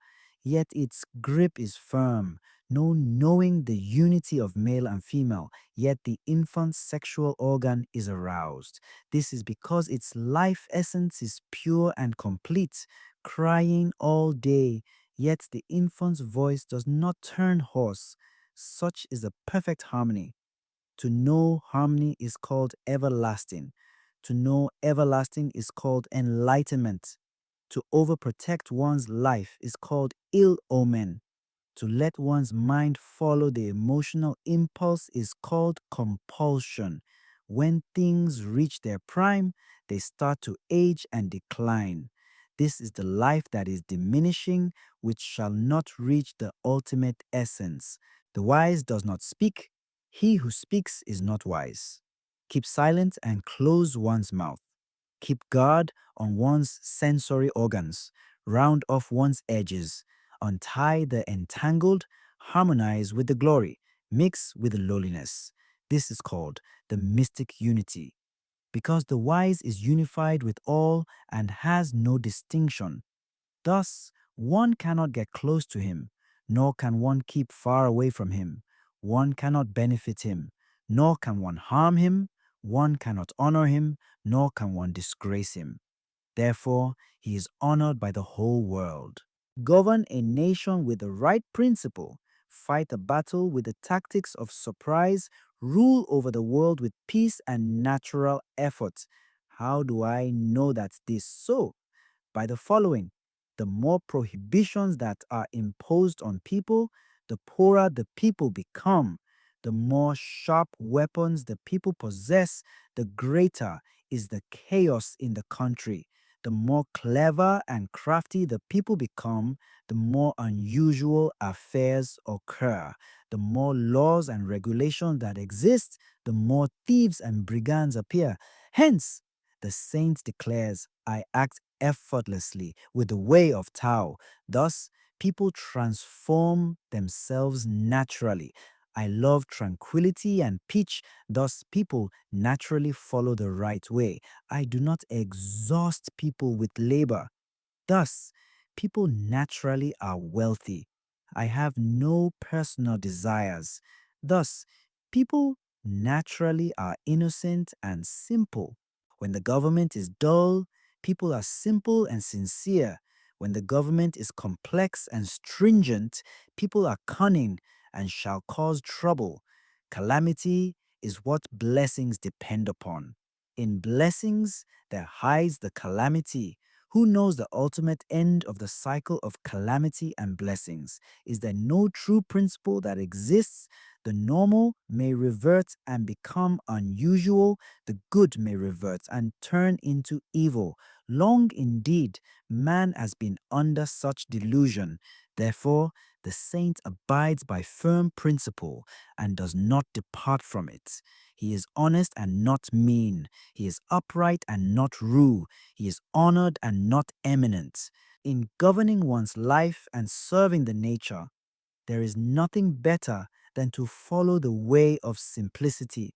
yet its grip is firm. No knowing the unity of male and female, yet the infant's sexual organ is aroused. This is because its life essence is pure and complete, crying all day, yet the infant's voice does not turn hoarse. Such is a perfect harmony. To know harmony is called everlasting. To know everlasting is called enlightenment. To overprotect one's life is called ill omen. To let one's mind follow the emotional impulse is called compulsion. When things reach their prime, they start to age and decline. This is the life that is diminishing, which shall not reach the ultimate essence. The wise does not speak. He who speaks is not wise. Keep silent and close one's mouth. keep guard on one's sensory organs, round off one's edges, untie the entangled, harmonize with the glory, mix with the lowliness. This is called the mystic unity, because the wise is unified with all and has no distinction. Thus, one cannot get close to him, nor can one keep far away from him. One cannot benefit him, nor can one harm him. One cannot honor him, nor can one disgrace him. Therefore, he is honored by the whole world. Govern a nation with the right principle, fight a battle with the tactics of surprise, rule over the world with peace and natural effort. How do I know that this so? By the following: the more prohibitions that are imposed on people, the poorer the people become. The more sharp weapons the people possess, the greater is the chaos in the country. The more clever and crafty the people become, the more unusual affairs occur. The more laws and regulations that exist, the more thieves and brigands appear. Hence, the saint declares, I act effortlessly with the way of Tao. Thus, people transform themselves naturally. I love tranquility and peace. Thus, people naturally follow the right way. I do not exhaust people with labor. Thus, people naturally are wealthy. I have no personal desires. Thus, people naturally are innocent and simple. When the government is dull, people are simple and sincere. When the government is complex and stringent, people are cunning and shall cause trouble. Calamity is what blessings depend upon. In blessings, there hides the calamity. Who knows the ultimate end of the cycle of calamity and blessings? Is there no true principle that exists? The normal may revert and become unusual, the good may revert and turn into evil. Long indeed, man has been under such delusion. Therefore, the saint abides by firm principle and does not depart from it. He is honest and not mean. He is upright and not rude. He is honored and not eminent. In governing one's life and serving the nature, there is nothing better than to follow the way of simplicity.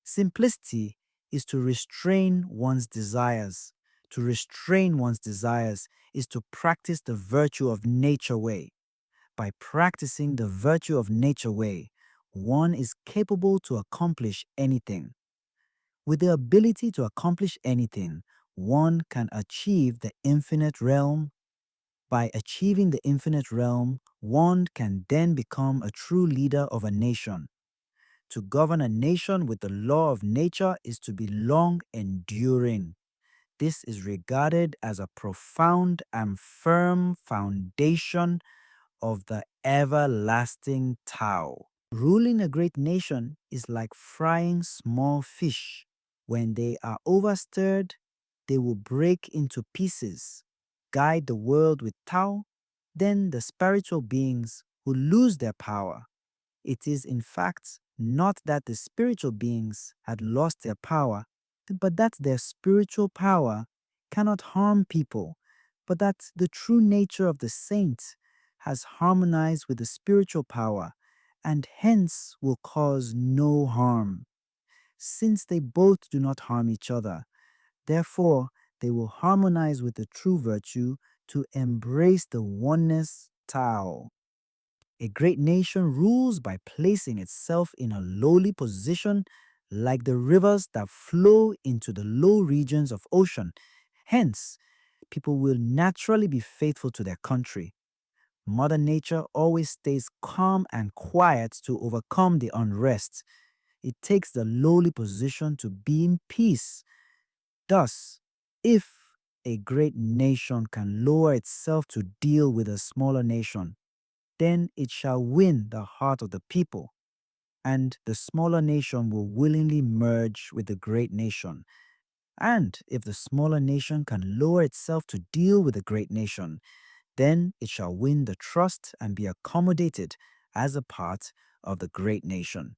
Simplicity is to restrain one's desires. To restrain one's desires is to practice the virtue of nature way. By practicing the virtue of nature way, one is capable to accomplish anything. With the ability to accomplish anything, one can achieve the infinite realm. By achieving the infinite realm, one can then become a true leader of a nation. To govern a nation with the law of nature is to be long enduring. This is regarded as a profound and firm foundation of the everlasting Tao. Ruling a great nation is like frying small fish. When they are overstirred, they will break into pieces. Guide the world with Tao, then the spiritual beings will lose their power. It is, in fact, not that the spiritual beings had lost their power, but that their spiritual power cannot harm people, but that the true nature of the saint has harmonized with the spiritual power and hence will cause no harm. Since they both do not harm each other, therefore they will harmonize with the true virtue to embrace the oneness Tao. A great nation rules by placing itself in a lowly position like the rivers that flow into the low regions of ocean. Hence, people will naturally be faithful to their country. Mother Nature always stays calm and quiet to overcome the unrest. It takes the lowly position to be in peace. Thus, if a great nation can lower itself to deal with a smaller nation, then it shall win the heart of the people, and the smaller nation will willingly merge with the great nation. And if the smaller nation can lower itself to deal with the great nation, then it shall win the trust and be accommodated as a part of the great nation.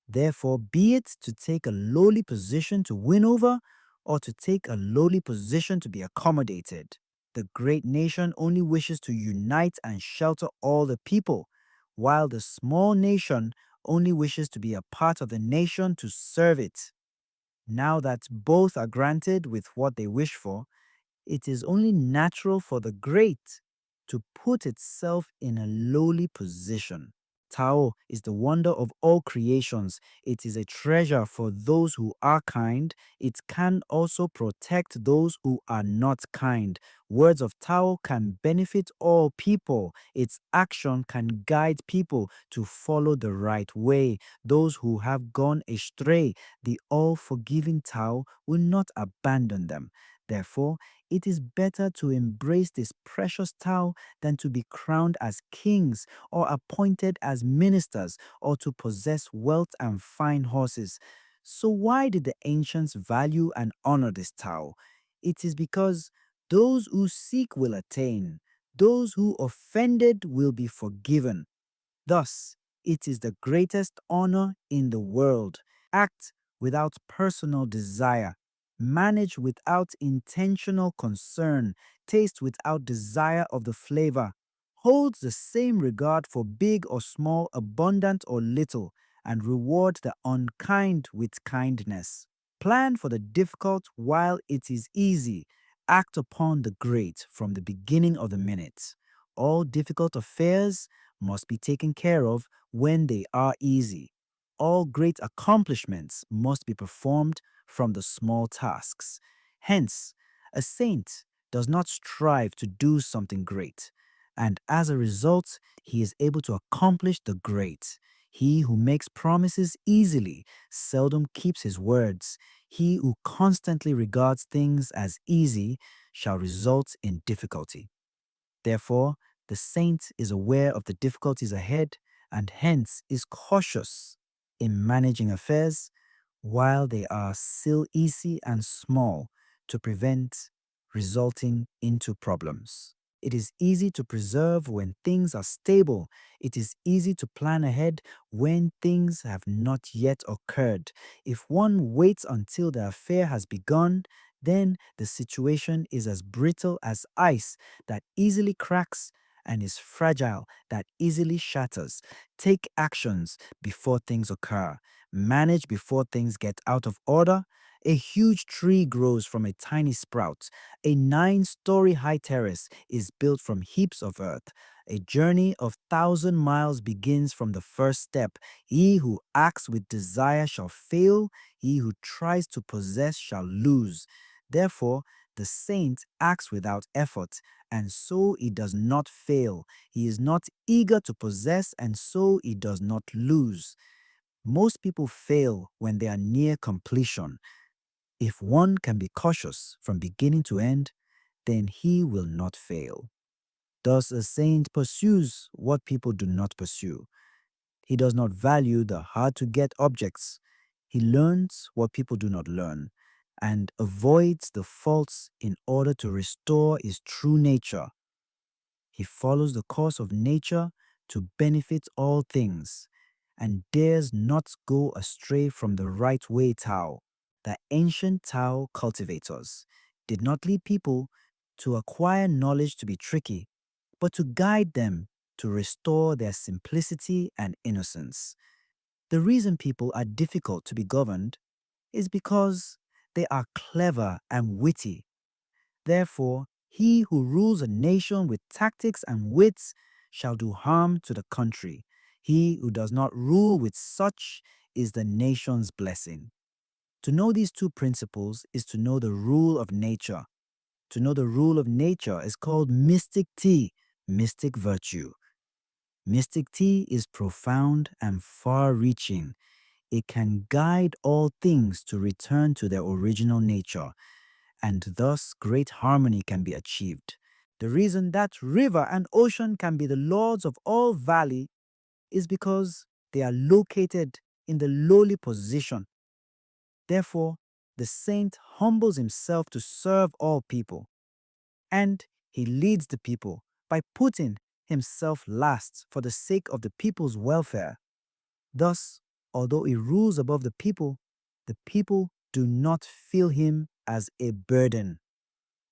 Therefore, be it to take a lowly position to win over, or to take a lowly position to be accommodated. The great nation only wishes to unite and shelter all the people, while the small nation only wishes to be a part of the nation to serve it. Now that both are granted with what they wish for, it is only natural for the great to put itself in a lowly position. Tao is the wonder of all creations. It is a treasure for those who are kind. It can also protect those who are not kind. Words of Tao can benefit all people. Its action can guide people to follow the right way. Those who have gone astray, the all forgiving Tao will not abandon them. Therefore, it is better to embrace this precious Tao than to be crowned as kings or appointed as ministers or to possess wealth and fine horses. So, why did the ancients value and honor this Tao? It is because those who seek will attain, those who offended will be forgiven. Thus, it is the greatest honor in the world. Act without personal desire. Manage without intentional concern. Taste without desire of the flavor. Holds the same regard for big or small, abundant or little, and reward the unkind with kindness. Plan for the difficult while it is easy. Act upon the great from the beginning of the minute. All difficult affairs must be taken care of when they are easy. All great accomplishments must be performed from the small tasks. Hence, a saint does not strive to do something great, and as a result, he is able to accomplish the great. He who makes promises easily seldom keeps his words. He who constantly regards things as easy shall result in difficulty. Therefore, the saint is aware of the difficulties ahead and hence is cautious in managing affairs while they are still easy and small to prevent resulting into problems. It is easy to preserve when things are stable. It is easy to plan ahead when things have not yet occurred. If one waits until the affair has begun, then the situation is as brittle as ice that easily cracks and is fragile that easily shatters. Take actions before things occur. Manage before things get out of order. A huge tree grows from a tiny sprout. A 9-story high terrace is built from heaps of earth. A journey of 1,000 miles begins from the first step. He who acts with desire shall fail. He who tries to possess shall lose. Therefore, the saint acts without effort, and so he does not fail. He is not eager to possess, and so he does not lose. Most people fail when they are near completion. If one can be cautious from beginning to end, then he will not fail. Thus, a saint pursues what people do not pursue. He does not value the hard to get objects. He learns what people do not learn and avoids the faults in order to restore his true nature. He follows the course of nature to benefit all things and dares not go astray from the right way Tao. The ancient Tao cultivators did not lead people to acquire knowledge to be tricky, but to guide them to restore their simplicity and innocence. The reason people are difficult to be governed is because they are clever and witty. Therefore, he who rules a nation with tactics and wits shall do harm to the country. He who does not rule with such is the nation's blessing. To know these two principles is to know the rule of nature. To know the rule of nature is called mystic tea, mystic virtue. Mystic tea is profound and far reaching. It can guide all things to return to their original nature, and thus great harmony can be achieved. The reason that river and ocean can be the lords of all valley is because they are located in the lowly position. Therefore, the saint humbles himself to serve all people, and he leads the people by putting himself last for the sake of the people's welfare. Thus, although he rules above the people do not feel him as a burden.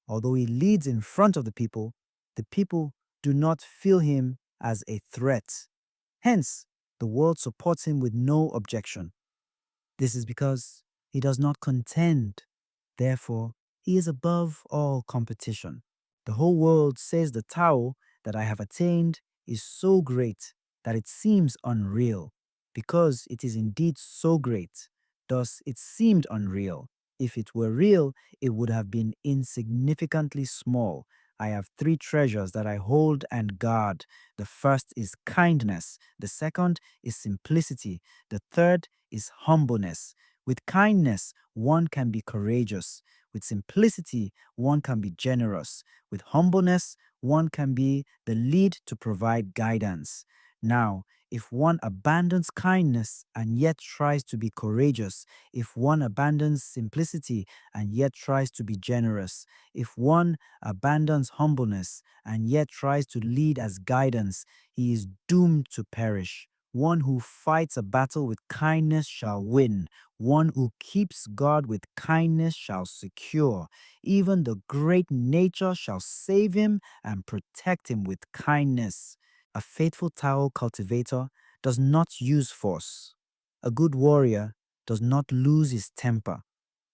Although he leads in front of the people do not feel him as a threat. Hence, the world supports him with no objection. This is because he does not contend. Therefore, he is above all competition. The whole world says the Tao that I have attained is so great that it seems unreal, because it is indeed so great. Thus, it seemed unreal. If it were real, it would have been insignificantly small. I have three treasures that I hold and guard. The first is kindness, the second is simplicity, the third is humbleness. With kindness, one can be courageous. With simplicity, one can be generous. With humbleness, one can be the lead to provide guidance. Now, if one abandons kindness and yet tries to be courageous, if one abandons simplicity and yet tries to be generous, if one abandons humbleness and yet tries to lead as guidance, he is doomed to perish. One who fights a battle with kindness shall win. One who keeps guard with kindness shall secure. Even the great nature shall save him and protect him with kindness. A faithful Tao cultivator does not use force. A good warrior does not lose his temper.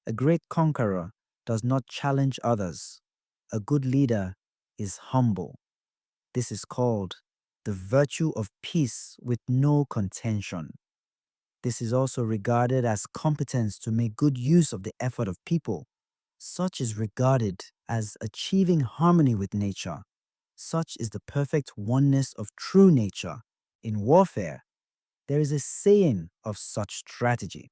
A great conqueror does not challenge others. A good leader is humble. This is called the virtue of peace with no contention. This is also regarded as competence to make good use of the effort of people. Such is regarded as achieving harmony with nature. Such is the perfect oneness of true nature. In warfare, there is a saying of such strategy.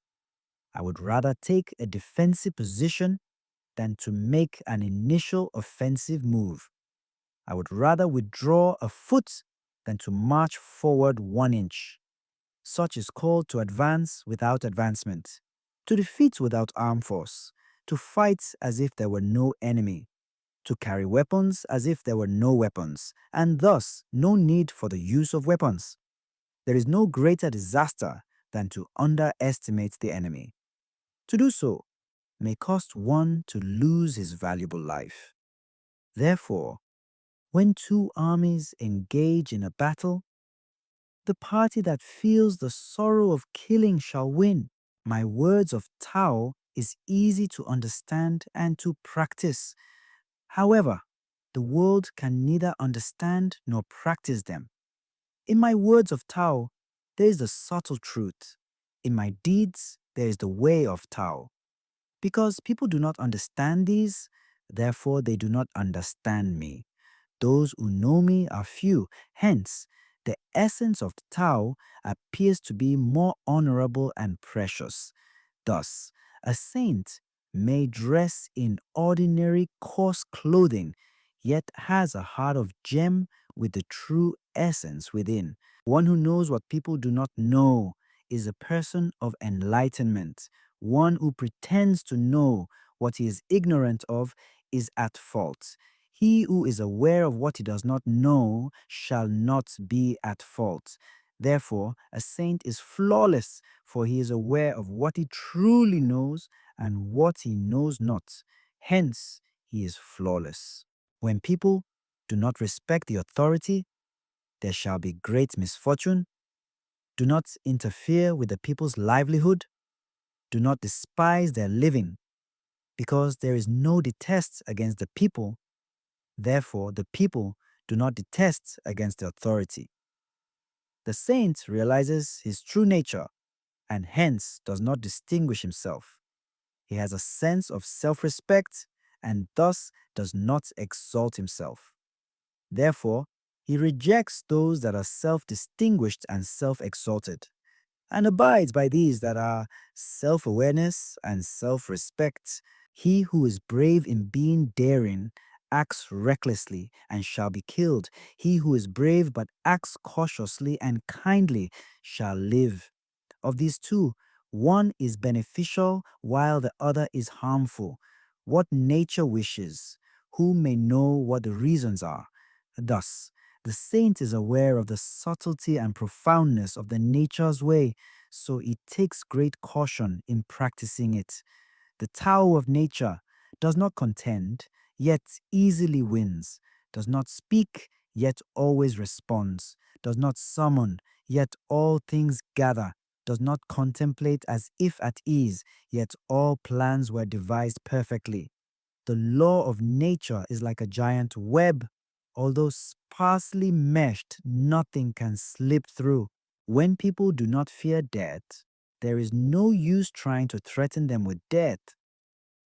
I would rather take a defensive position than to make an initial offensive move. I would rather withdraw a foot than to march forward 1 inch. Such is called to advance without advancement, to defeat without armed force, to fight as if there were no enemy, to carry weapons as if there were no weapons, and thus no need for the use of weapons. There is no greater disaster than to underestimate the enemy. To do so may cost one to lose his valuable life. Therefore, when two armies engage in a battle, the party that feels the sorrow of killing shall win. My words of Tao is easy to understand and to practice. However, the world can neither understand nor practice them. In my words of Tao, there is the subtle truth. In my deeds, there is the way of Tao. Because people do not understand these, therefore they do not understand me. Those who know me are few. Hence, the essence of Tao appears to be more honorable and precious. Thus, a saint may dress in ordinary coarse clothing, yet has a heart of gem with the true essence within. One who knows what people do not know is a person of enlightenment. One who pretends to know what he is ignorant of is at fault. He who is aware of what he does not know shall not be at fault. Therefore, a saint is flawless, for he is aware of what he truly knows and what he knows not. Hence, he is flawless. When people do not respect the authority, there shall be great misfortune. Do not interfere with the people's livelihood. Do not despise their living, because there is no detest against the people. Therefore, the people do not detest against the authority. The saint realizes his true nature and hence does not distinguish himself. He has a sense of self-respect and thus does not exalt himself. Therefore, he rejects those that are self-distinguished and self-exalted, and abides by these that are self-awareness and self-respect. He who is brave in being daring acts recklessly and shall be killed. He who is brave but acts cautiously and kindly shall live. Of these two, one is beneficial while the other is harmful. What nature wishes, who may know what the reasons are? Thus, the saint is aware of the subtlety and profoundness of the nature's way, so he takes great caution in practicing it. The Tao of nature does not contend, yet easily wins, does not speak, yet always responds, does not summon, yet all things gather, does not contemplate as if at ease, yet all plans were devised perfectly. The law of nature is like a giant web. Although sparsely meshed, nothing can slip through. When people do not fear death, there is no use trying to threaten them with death.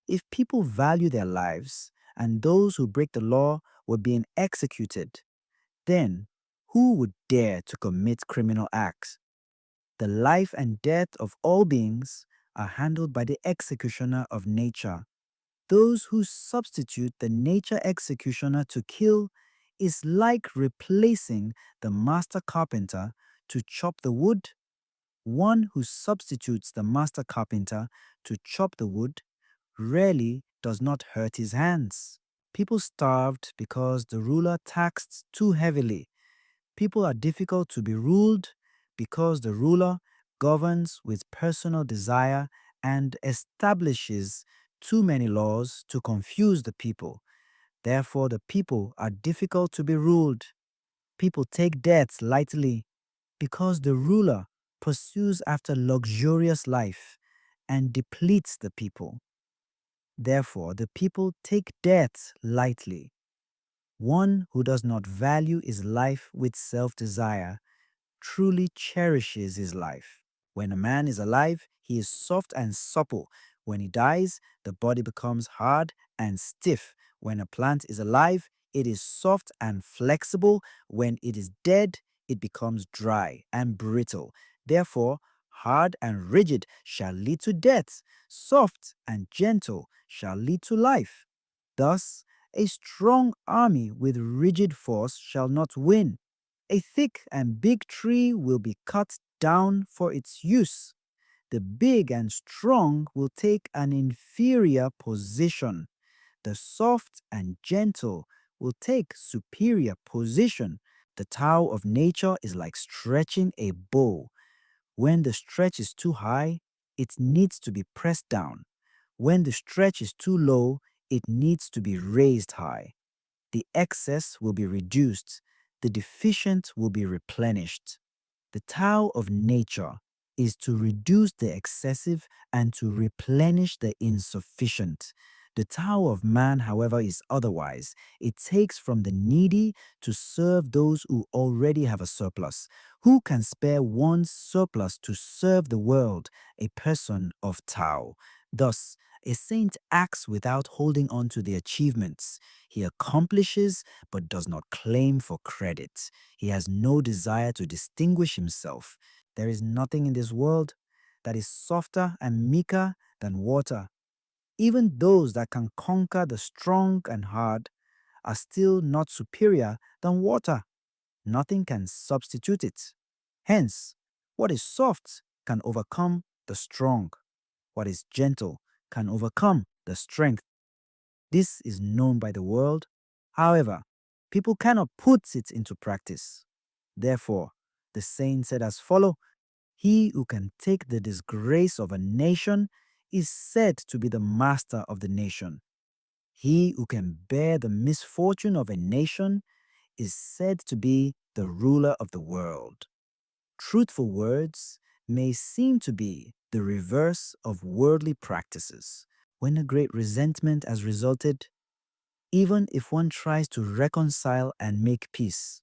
If people value their lives and those who break the law were being executed, then who would dare to commit criminal acts? The life and death of all beings are handled by the executioner of nature. Those who substitute the nature executioner to kill is like replacing the master carpenter to chop the wood. One who substitutes the master carpenter to chop the wood rarely does not hurt his hands. People starved because the ruler taxed too heavily. People are difficult to be ruled because the ruler governs with personal desire and establishes too many laws to confuse the people. Therefore, the people are difficult to be ruled. People take debts lightly because the ruler pursues after luxurious life and depletes the people. Therefore, the people take death lightly. One who does not value his life with self-desire truly cherishes his life. When a man is alive, he is soft and supple. When he dies, the body becomes hard and stiff. When a plant is alive, it is soft and flexible. When it is dead, it becomes dry and brittle. Therefore, hard and rigid shall lead to death. Soft and gentle shall lead to life. Thus, a strong army with rigid force shall not win. A thick and big tree will be cut down for its use. The big and strong will take an inferior position. The soft and gentle will take superior position. The Tao of nature is like stretching a bow. When the stretch is too high, it needs to be pressed down. When the stretch is too low, it needs to be raised high. The excess will be reduced, the deficient will be replenished. The Tao of nature is to reduce the excessive and to replenish the insufficient. The Tao of man, however, is otherwise. It takes from the needy to serve those who already have a surplus. Who can spare one's surplus to serve the world? A person of Tao. Thus, a saint acts without holding on to the achievements. He accomplishes but does not claim for credit. He has no desire to distinguish himself. There is nothing in this world that is softer and meeker than water. Even those that can conquer the strong and hard are still not superior than water. Nothing can substitute it. Hence, what is soft can overcome the strong. What is gentle can overcome the strength. This is known by the world. However, people cannot put it into practice. Therefore, the saint said as follow: He who can take the disgrace of a nation is said to be the master of the nation. He who can bear the misfortune of a nation is said to be the ruler of the world. Truthful words may seem to be the reverse of worldly practices. When a great resentment has resulted, even if one tries to reconcile and make peace,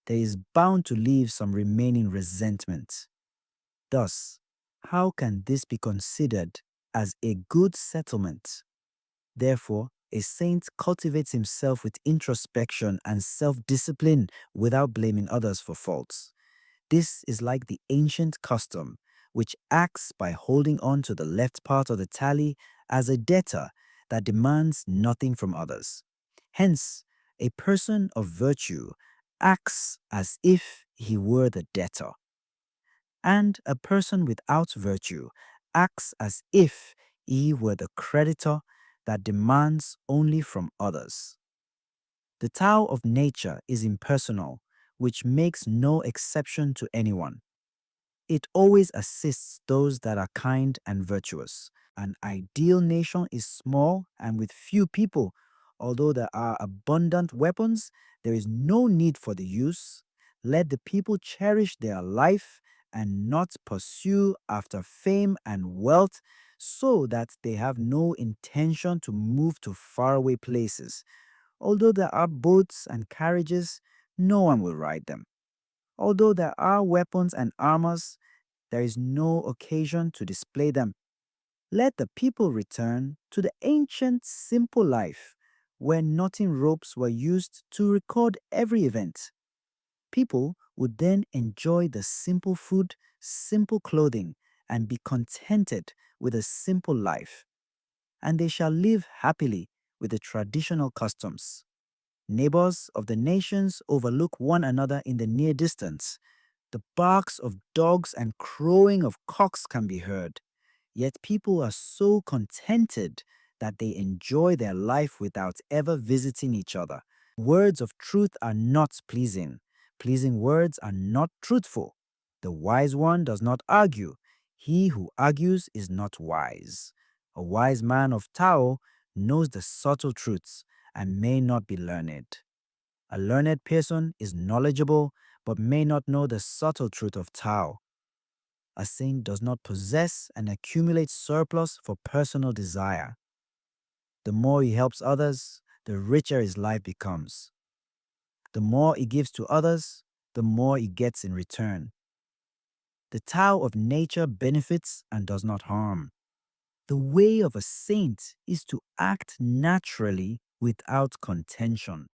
there is bound to leave some remaining resentment. Thus, how can this be considered as a good settlement? Therefore, a saint cultivates himself with introspection and self-discipline without blaming others for faults. This is like the ancient custom, which acts by holding on to the left part of the tally as a debtor that demands nothing from others. Hence, a person of virtue acts as if he were the debtor, and a person without virtue acts as if he were the creditor that demands only from others. The Tao of nature is impersonal, which makes no exception to anyone. It always assists those that are kind and virtuous. An ideal nation is small and with few people. Although there are abundant weapons, there is no need for the use. Let the people cherish their life and not pursue after fame and wealth, so that they have no intention to move to faraway places. Although there are boats and carriages, no one will ride them. Although there are weapons and armors, there is no occasion to display them. Let the people return to the ancient simple life where knotting ropes were used to record every event. People would then enjoy the simple food, simple clothing, and be contented with a simple life. And they shall live happily with the traditional customs. Neighbors of the nations overlook one another in the near distance. The barks of dogs and crowing of cocks can be heard. Yet people are so contented that they enjoy their life without ever visiting each other. Words of truth are not pleasing. Pleasing words are not truthful. The wise one does not argue. He who argues is not wise. A wise man of Tao knows the subtle truths and may not be learned. A learned person is knowledgeable but may not know the subtle truth of Tao. A saint does not possess and accumulate surplus for personal desire. The more he helps others, the richer his life becomes. The more he gives to others, the more he gets in return. The Tao of nature benefits and does not harm. The way of a saint is to act naturally without contention.